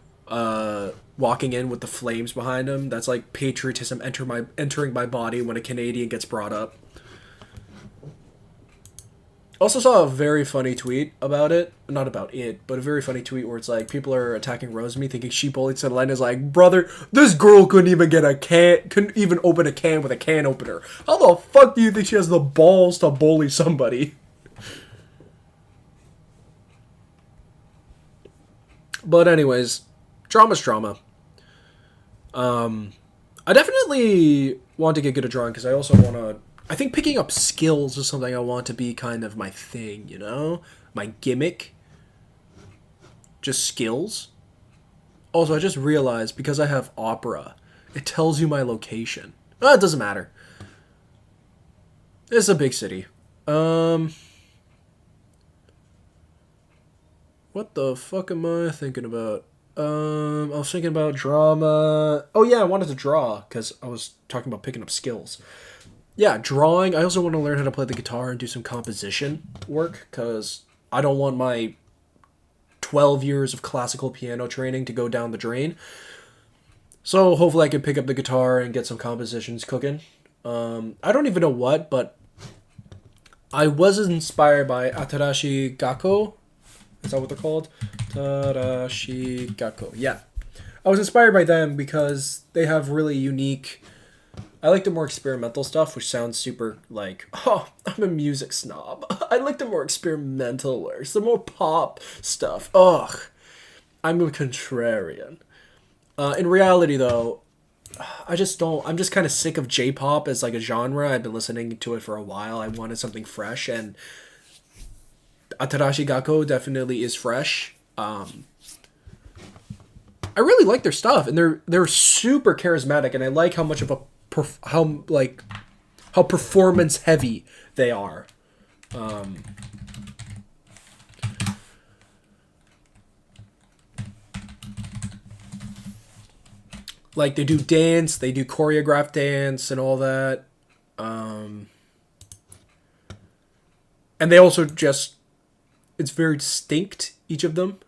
walking in with the flames behind him? That's like patriotism entering my body when a Canadian gets brought up. Also saw a very funny tweet about it. Not about it, but a very funny tweet where it's like, people are attacking Rosemi thinking she bullied Selena. Is like, brother, this girl couldn't even open a can with a can opener. How the fuck do you think she has the balls to bully somebody? But anyways, drama's drama. I definitely want to get good at drawing because I also want to... I think picking up skills is something I want to be kind of my thing, My gimmick. Just skills. Also, I just realized, because I have Opera, it tells you my location. It doesn't matter. It's a big city. What the fuck am I thinking about? I was thinking about drama. Oh yeah, I wanted to draw, because I was talking about picking up skills. Yeah, drawing. I also want to learn how to play the guitar and do some composition work, because I don't want my 12 years of classical piano training to go down the drain. So hopefully I can pick up the guitar and get some compositions cooking. I don't even know what, but I was inspired by Atarashi Gakko. Is that what they're called? Atarashi Gakko. Yeah. I was inspired by them because they have really unique... I like the more experimental stuff, which sounds super like, oh, I'm a music snob. I like the more experimental works, the more pop stuff. Ugh, I'm a contrarian. In reality, though, I'm just kind of sick of J-pop as like a genre. I've been listening to it for a while. I wanted something fresh, and Atarashi Gakko definitely is fresh. I really like their stuff, and they're super charismatic, and I like how much of a how performance heavy they are. Like they do dance, they do choreographed dance and all that. And they also just it's very distinct, each of them.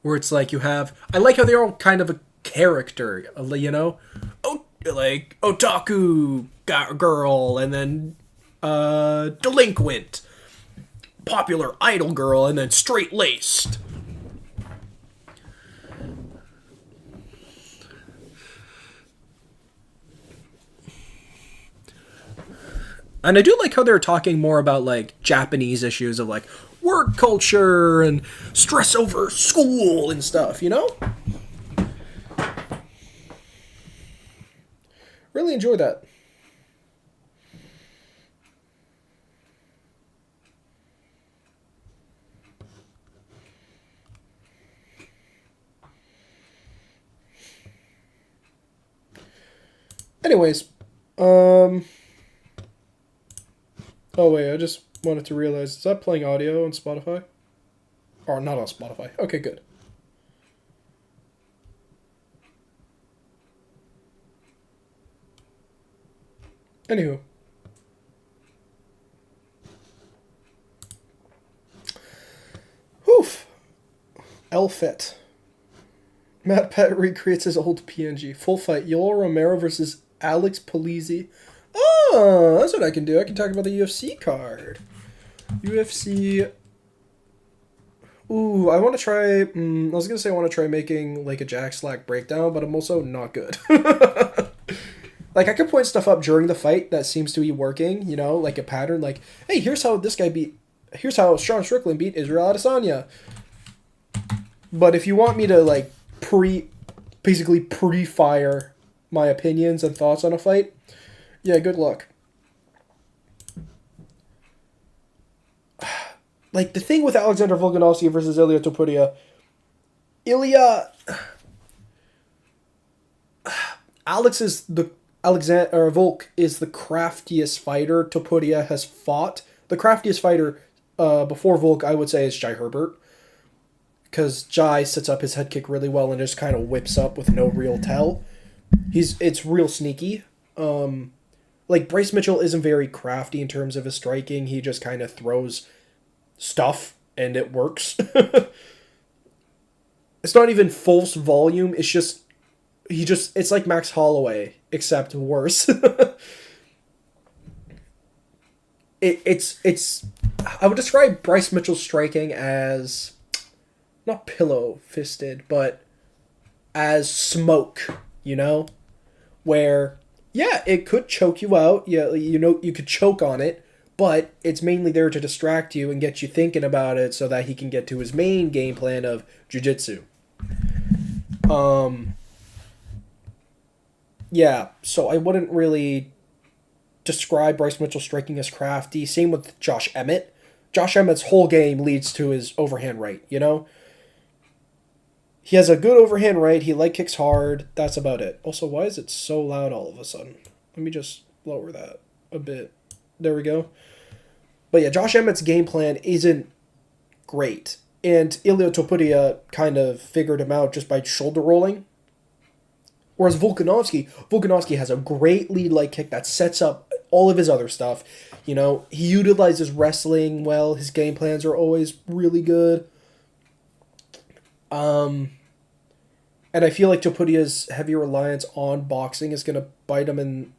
Where it's like you have I like how they're all kind of a character, you know? Oh, like otaku girl, and then delinquent, popular idol girl, and then straight laced. And I do like how they're talking more about like Japanese issues of like work culture and stress over school and stuff, you know? Really enjoy that. Anyways, oh wait, I just wanted to realize, is that playing audio on Spotify? Or not on Spotify. Okay, good. Anywho. Oof. Elfit. Matt Pett recreates his old PNG. Full fight. Yoel Romero versus Alex Polizzi. Oh, that's what I can do. I can talk about the UFC card. UFC. Ooh, I want to try. I was gonna say I want to try making like a Jack Slack breakdown, but I'm also not good. Like I could point stuff up during the fight that seems to be working. You know, like a pattern. Like, hey, here's how this guy beat. Here's how Sean Strickland beat Israel Adesanya. But if you want me to like basically pre-fire my opinions and thoughts on a fight, yeah, good luck. Like the thing with Alexander Volkanovski versus Ilia Topuria, Alex is the Volk is the craftiest fighter Topuria has fought. The craftiest fighter before Volk, I would say, is Jai Herbert. Because Jai sets up his head kick really well and just kind of whips up with no real tell. It's real sneaky. Like Bryce Mitchell isn't very crafty in terms of his striking. He just kind of throws stuff and it works. It's not even false volume. It's just it's like Max Holloway except worse. It's I would describe Bryce Mitchell's striking as not pillow fisted, but as smoke, you know? Where, yeah, it could choke you out. Yeah, you know, you could choke on it, but it's mainly there to distract you and get you thinking about it so that he can get to his main game plan of jiu-jitsu. Yeah, so I wouldn't really describe Bryce Mitchell striking as crafty. Same with Josh Emmett. Josh Emmett's whole game leads to his overhand right, you know? He has a good overhand right. He leg kicks hard. That's about it. Also, why is it so loud all of a sudden? Let me just lower that a bit. There we go. But yeah, Josh Emmett's game plan isn't great. And Ilia Topuria kind of figured him out just by shoulder rolling. Whereas Volkanovski has a great lead leg kick that sets up all of his other stuff. You know, he utilizes wrestling well. His game plans are always really good. And I feel like Topuria's heavy reliance on boxing is gonna bite him in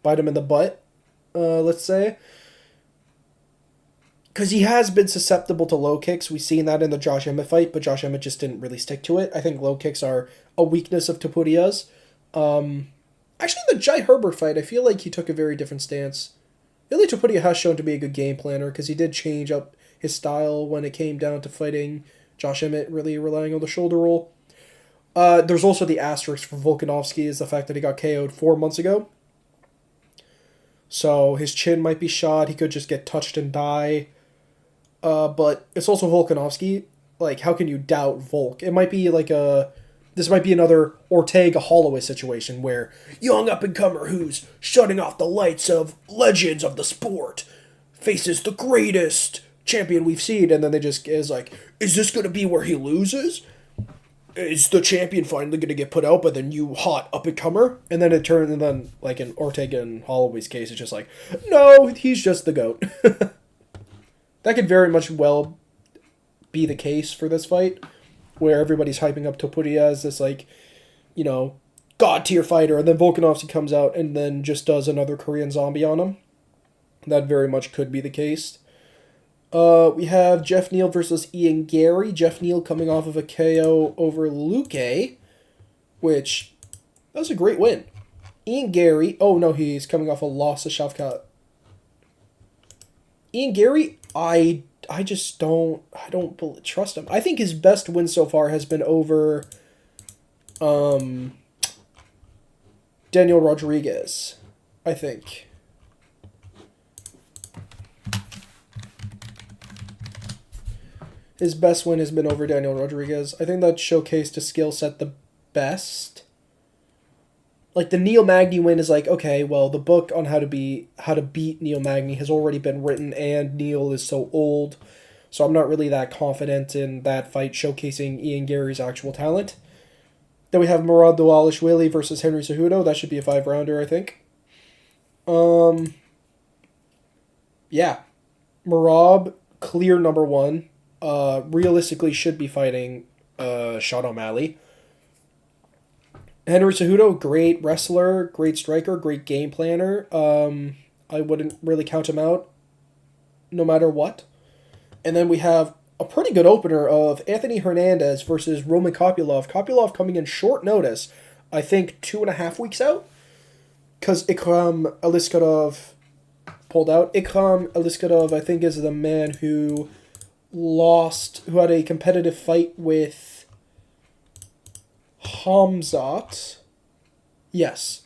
the butt. Let's say, because he has been susceptible to low kicks. We've seen that in the Josh Emmett fight, but Josh Emmett just didn't really stick to it. I think low kicks are a weakness of Topuria's. Actually, in the Jai Herbert fight, I feel like he took a very different stance. Ilia Topuria has shown to be a good game planner because he did change up his style when it came down to fighting Josh Emmett, really relying on the shoulder roll. There's also the asterisk for Volkanovski is the fact that he got KO'd 4 months ago. So his chin might be shot. He could just get touched and die. but it's also Volkanovski. Like, how can you doubt Volk? It might be like a this might be another Ortega Holloway situation where young up and comer who's shutting off the lights of legends of the sport faces the greatest champion we've seen, and then they just is like, is this gonna be where he loses? Is the champion finally gonna get put out, but then you hot up and comer, and then it turns, and then like in Ortega and Holloway's case, it's just like, no, he's just the GOAT. That could very much well be the case for this fight, where everybody's hyping up Topuria as this, like, you know, god tier fighter, and then Volkanovski comes out and then just does another Korean zombie on him. That very much could be the case. We have Jeff Neal versus Ian Gary. Jeff Neal coming off of a KO over Luque, which, that was a great win. Ian Gary, oh no, he's coming off a loss to Shavkat. Ian Gary, I just don't trust him. I think his best win so far has been over Daniel Rodriguez, I think. His best win has been over Daniel Rodriguez. I think that showcased his skill set the best. Like, the Neil Magny win is like, okay, well, the book on how to beat Neil Magny has already been written, and Neil is so old, so I'm not really that confident in that fight showcasing Ian Gary's actual talent. Then we have Murad Dvalishvili versus Henry Cejudo. That should be a 5-rounder, I think. Yeah. Murad, clear number one. Realistically should be fighting Sean O'Malley. Henry Cejudo, great wrestler, great striker, great game planner. I wouldn't really count him out no matter what. And then we have a pretty good opener of Anthony Hernandez versus Roman Kopylov. Kopylov coming in short notice, I think 2.5 weeks out, because Ikram Aliskerov pulled out. Ikram Aliskerov, I think, is the man who had a competitive fight with Hamzat. Yes.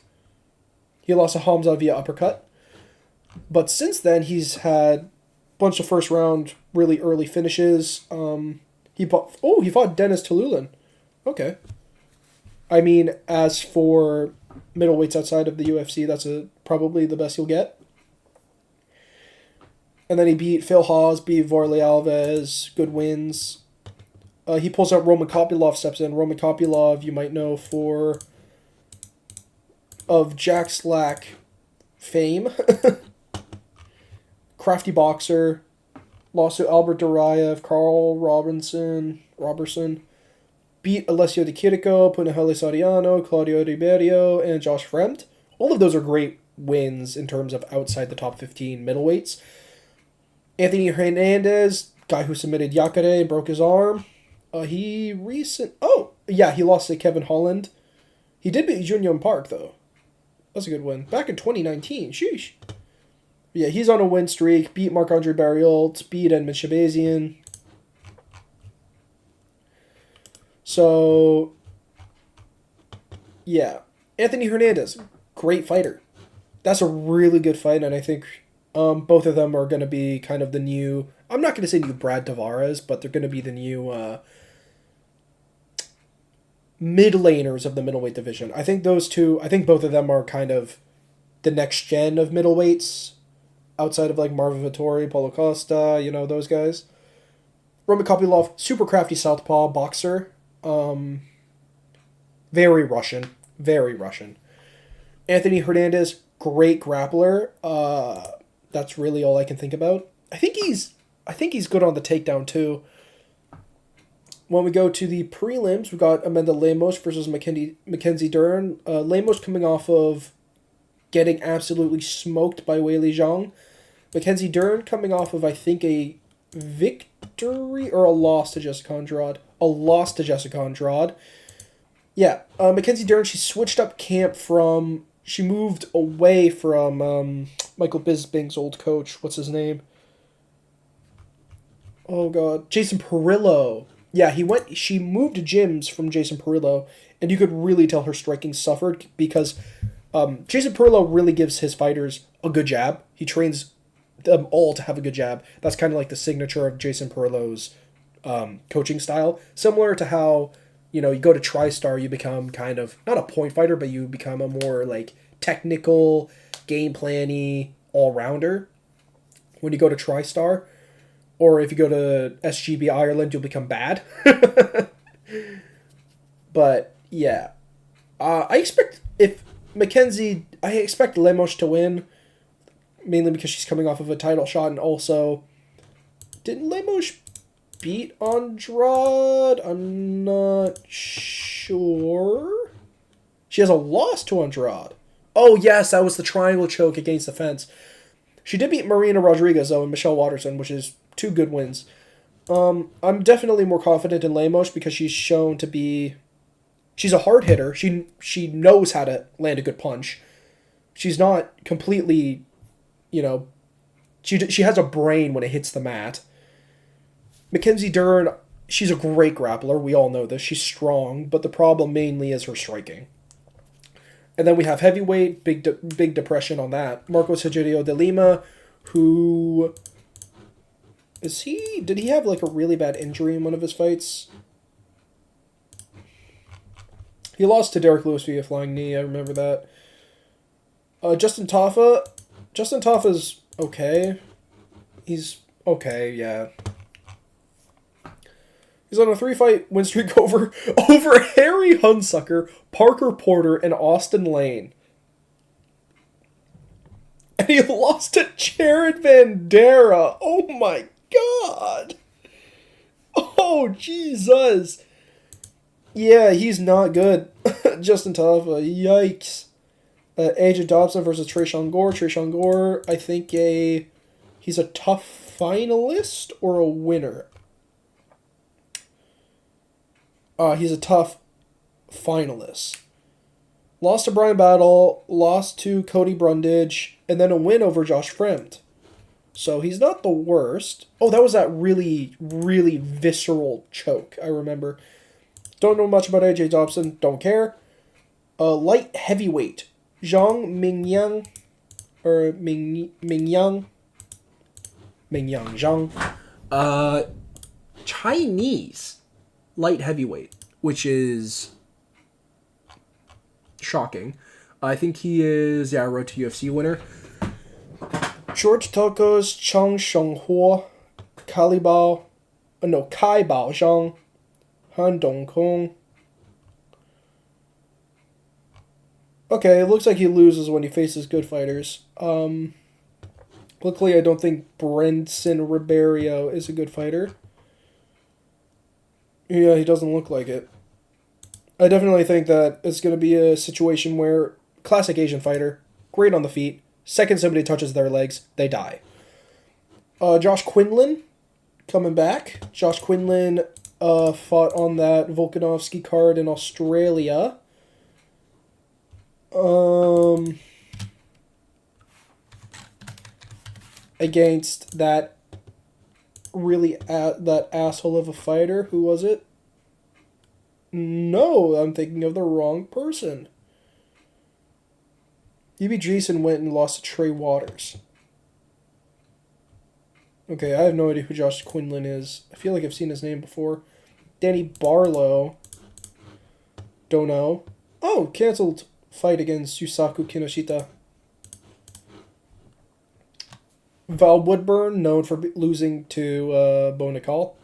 He lost to Hamzat via uppercut. But since then, he's had a bunch of first round, really early finishes. He fought Dennis Tululin. Okay. I mean, as for middleweights outside of the UFC, that's probably the best you'll get. And then he beat Phil Hawes, beat Varley Alves, good wins. He pulls out Roman Kopylov, steps in. Roman Kopylov, you might know of Jack Slack fame. Crafty boxer. Lost to Albert Duraev, Carl Robertson. Beat Alessio Di Chirico, Punahele Soriano, Claudio Ribeiro, and Josh Fremd. All of those are great wins in terms of outside the top 15 middleweights. Anthony Hernandez, guy who submitted Yakare and broke his arm. He lost to Kevin Holland. He did beat Junior Park, though. That's a good win. Back in 2019. Sheesh. Yeah, he's on a win streak. Beat Marc-Andre Barriault. Beat Edmund Shabazian. So, yeah. Anthony Hernandez, great fighter. That's a really good fight, and I think both of them are going to be kind of the new... I'm not going to say new Brad Tavares, but they're going to be the new mid-laners of the middleweight division. I think both of them are kind of the next gen of middleweights, outside of like Marvin Vettori, Paulo Costa, those guys. Roman Kopylov, super crafty southpaw boxer. Very Russian. Anthony Hernandez, great grappler. That's really all I can think about. I think he's good on the takedown too. When we go to the prelims, we got Amanda Lemos versus Mackenzie Dern. Lemos coming off of getting absolutely smoked by Weili Zhang. Mackenzie Dern coming off of, I think, a victory or a loss to Jessica Andrade. Yeah, Mackenzie Dern, she switched up camp she moved away from Michael Bisping's old coach. What's his name? Oh, God. Jason Perillo. Yeah, she moved gyms from Jason Perillo, and you could really tell her striking suffered because Jason Perillo really gives his fighters a good jab. He trains them all to have a good jab. That's kind of like the signature of Jason Perillo's coaching style. Similar to how, you know, you go to TriStar, you become kind of, not a point fighter, but you become a more like technical, game planny all-rounder when you go to TriStar. Or if you go to SGB Ireland, you'll become bad. But, yeah. I expect Lemos to win, mainly because she's coming off of a title shot, and also, didn't Lemos beat Andrade? I'm not sure. She has a loss to Andrade. Oh, yes, that was the triangle choke against the fence. She did beat Marina Rodriguez, though, and Michelle Watterson, which is 2 good wins. I'm definitely more confident in Lemos because she's shown to be... She's a hard hitter. She knows how to land a good punch. She's not completely, you know... She has a brain when it hits the mat. Mackenzie Dern, she's a great grappler. We all know this. She's strong, but the problem mainly is her striking. And then we have heavyweight, big depression on that. Marcos Egidio de Lima, who... Did he have like a really bad injury in one of his fights? He lost to Derek Lewis via flying knee, I remember that. Justin Taffa's okay. He's okay, yeah. He's on a 3-fight win streak over Harry Hunsucker, Parker Porter, and Austin Lane. And he lost to Jared Vandera. Oh my God. Oh, Jesus. Yeah, he's not good. Justin Taffa, yikes. AJ Dobson versus Tresean Gore. Tresean Gore, I think he's a tough finalist or a winner. He's a tough finalist. Lost to Brian Battle, lost to Cody Brundage, and then a win over Josh Fremd. So he's not the worst. Oh, that was that really, really visceral choke, I remember. Don't know much about AJ Dobson, don't care. Light heavyweight, Zhang Mingyang, or Mingyang, Zhang. Chinese light heavyweight, which is shocking. I think he is, road to UFC winner. George Tokos, Chang Shenghuo, Kai Bao Zhang, Han Dongkong. Okay, it looks like he loses when he faces good fighters. Luckily, I don't think Brenson Ribeiro is a good fighter. Yeah, he doesn't look like it. I definitely think that it's going to be a situation where classic Asian fighter, great on the feet, second somebody touches their legs, they die. Josh Quinlan coming back. Josh Quinlan fought on that Volkanovski card in Australia. Against that that asshole of a fighter. Who was it? No, I'm thinking of the wrong person. E.B. Jason went and lost to Trey Waters. Okay, I have no idea who Josh Quinlan is. I feel like I've seen his name before. Danny Barlow. Don't know. Oh, canceled fight against Yusaku Kinoshita. Val Woodburn, known for losing to Bo Nicol.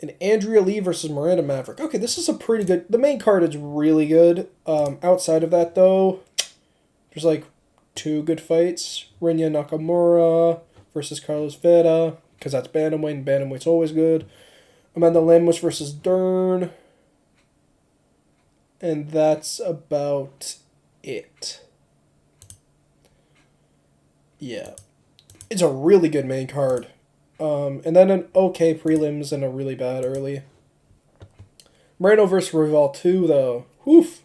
And Andrea Lee versus Miranda Maverick. Okay, this is a pretty good... The main card is really good. Outside of that, though, there's like 2 good fights. Rinya Nakamura versus Carlos Vera, because that's bantamweight, and bantamweight's always good. Amanda Lemos versus Dern. And that's about it. Yeah. It's a really good main card. And then an okay prelims and a really bad early. Moreno versus Rival 2, though. Woof.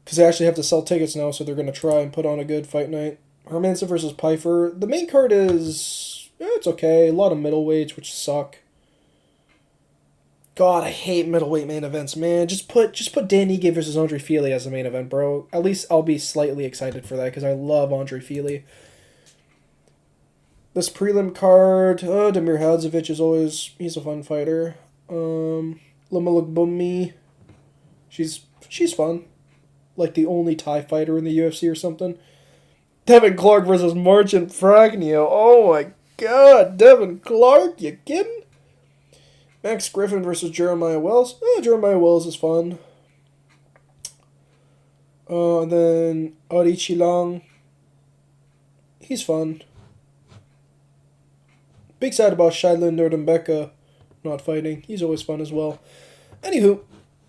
Because they actually have to sell tickets now, so they're going to try and put on a good fight night. Hermanson versus Pfeiffer. The main card is... it's okay. A lot of middleweights, which suck. God, I hate middleweight main events, man. Just put Dan Ige versus Andre Fili as the main event, bro. At least I'll be slightly excited for that, because I love Andre Fili. This prelim card, Damir Hadzovic is always, he's a fun fighter. Lama she's fun. Like the only Thai fighter in the UFC or something. Devin Clark versus Marcin Fragnio. Oh my god, Devin Clark, you kidding? Max Griffin versus Jeremiah Wells. Oh, Jeremiah Wells is fun. And then Arichi Lang. He's fun. Big sad about Shailin Nurdembeka not fighting. He's always fun as well. Anywho,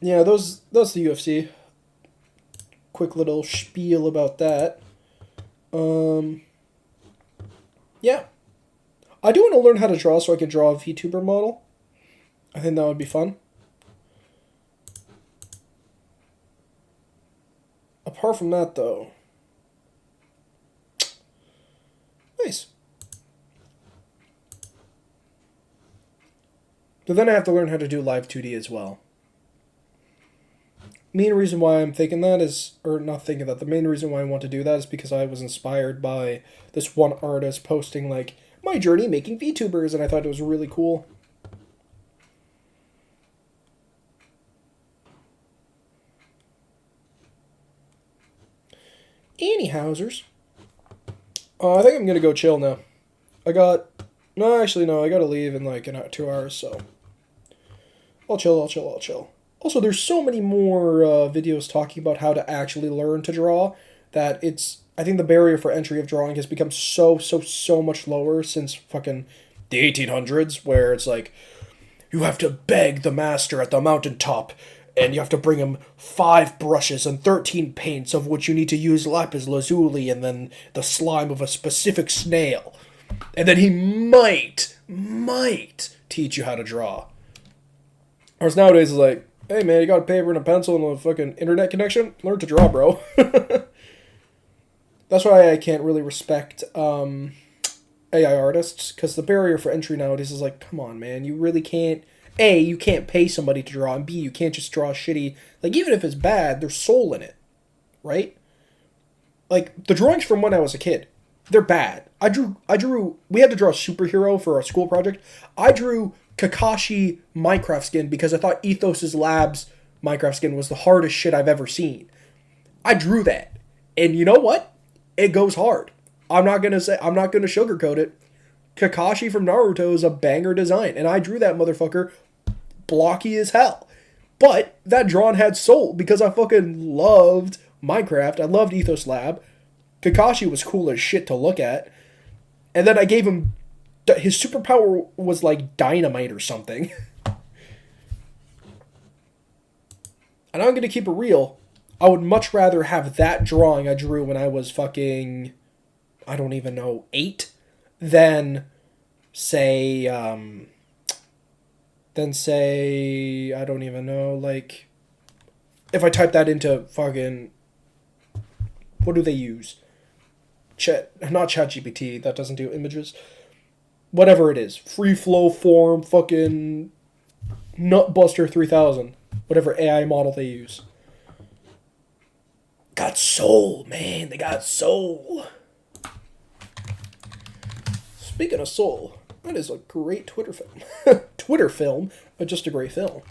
yeah, that's the UFC. Quick little spiel about that. Yeah. I do want to learn how to draw so I can draw a VTuber model. I think that would be fun. Apart from that, though. Nice. But then I have to learn how to do live 2D as well. Main reason why I'm thinking that is, or not thinking that, the main reason why I want to do that is because I was inspired by this one artist posting, like, my journey making VTubers, and I thought it was really cool. Anyhowsers. I think I'm going to go chill now. I gotta leave in like 2 hours, so. I'll chill. Also, there's so many more videos talking about how to actually learn to draw that I think the barrier for entry of drawing has become so much lower since fucking the 1800s, where it's like, you have to beg the master at the mountaintop, and you have to bring him 5 brushes and 13 paints, of which you need to use lapis lazuli and then the slime of a specific snail. And then he might teach you how to draw. Whereas nowadays it's like, hey man, you got a paper and a pencil and a fucking internet connection? Learn to draw, bro. That's why I can't really respect AI artists, because the barrier for entry nowadays is like, come on, man, you really can't. A, you can't pay somebody to draw, and B, you can't just draw shitty. Like, even if it's bad, there's soul in it, right? Like, the drawings from when I was a kid, they're bad. We had to draw a superhero for our school project. I drew Kakashi Minecraft skin because I thought Ethos' Labs Minecraft skin was the hardest shit I've ever seen. I drew that. And you know what? It goes hard. I'm not gonna sugarcoat it. Kakashi from Naruto is a banger design, and I drew that motherfucker blocky as hell. But that drawing had soul because I fucking loved Minecraft. I loved Ethos Lab. Kakashi was cool as shit to look at. And then I gave him... His superpower was like dynamite or something. And I'm going to keep it real. I would much rather have that drawing I drew when I was fucking... I don't even know, 8? Than, say... I don't even know, like... If I type that into fucking... What do they use? Not ChatGPT, that doesn't do images. Whatever it is. Free flow form, fucking... Nutbuster 3000. Whatever AI model they use. Got soul, man. They got soul. Speaking of soul, that is a great Twitter film. Twitter film, but just a great film.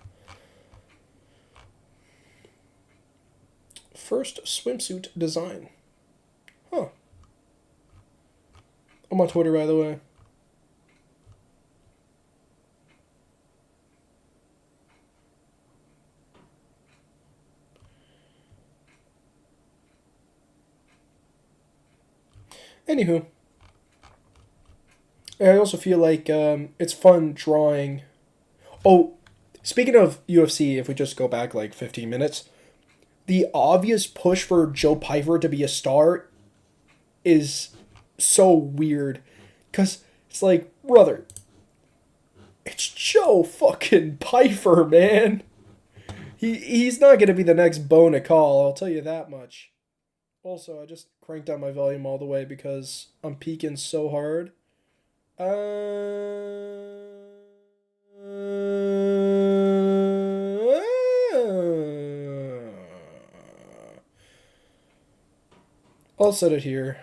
First swimsuit design. Huh. I'm on Twitter, by the way. Anywho. I also feel like it's fun drawing. Oh, speaking of UFC, if we just go back like 15 minutes, the obvious push for Joe Piper to be a star is so weird. Because it's like, brother, it's Joe fucking Piper, man. He's not going to be the next Bo Nicol, I'll tell you that much. Also, I just cranked down my volume all the way because I'm peaking so hard. I'll set it here.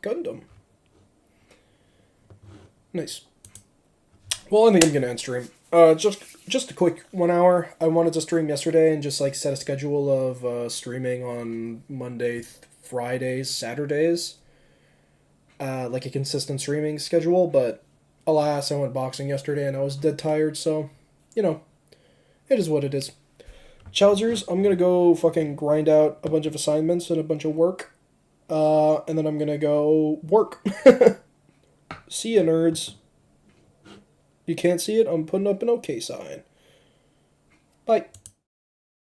Gundam. Nice. Well, I think I'm gonna end stream. Just a quick 1 hour. I wanted to stream yesterday and just like set a schedule of streaming on Monday, Fridays, Saturdays. Like a consistent streaming schedule, but alas, I went boxing yesterday and I was dead tired, so, you know, it is what it is. Chowsers, I'm gonna go fucking grind out a bunch of assignments and a bunch of work, and then I'm gonna go work. See ya, nerds. You can't see it? I'm putting up an OK sign. Bye.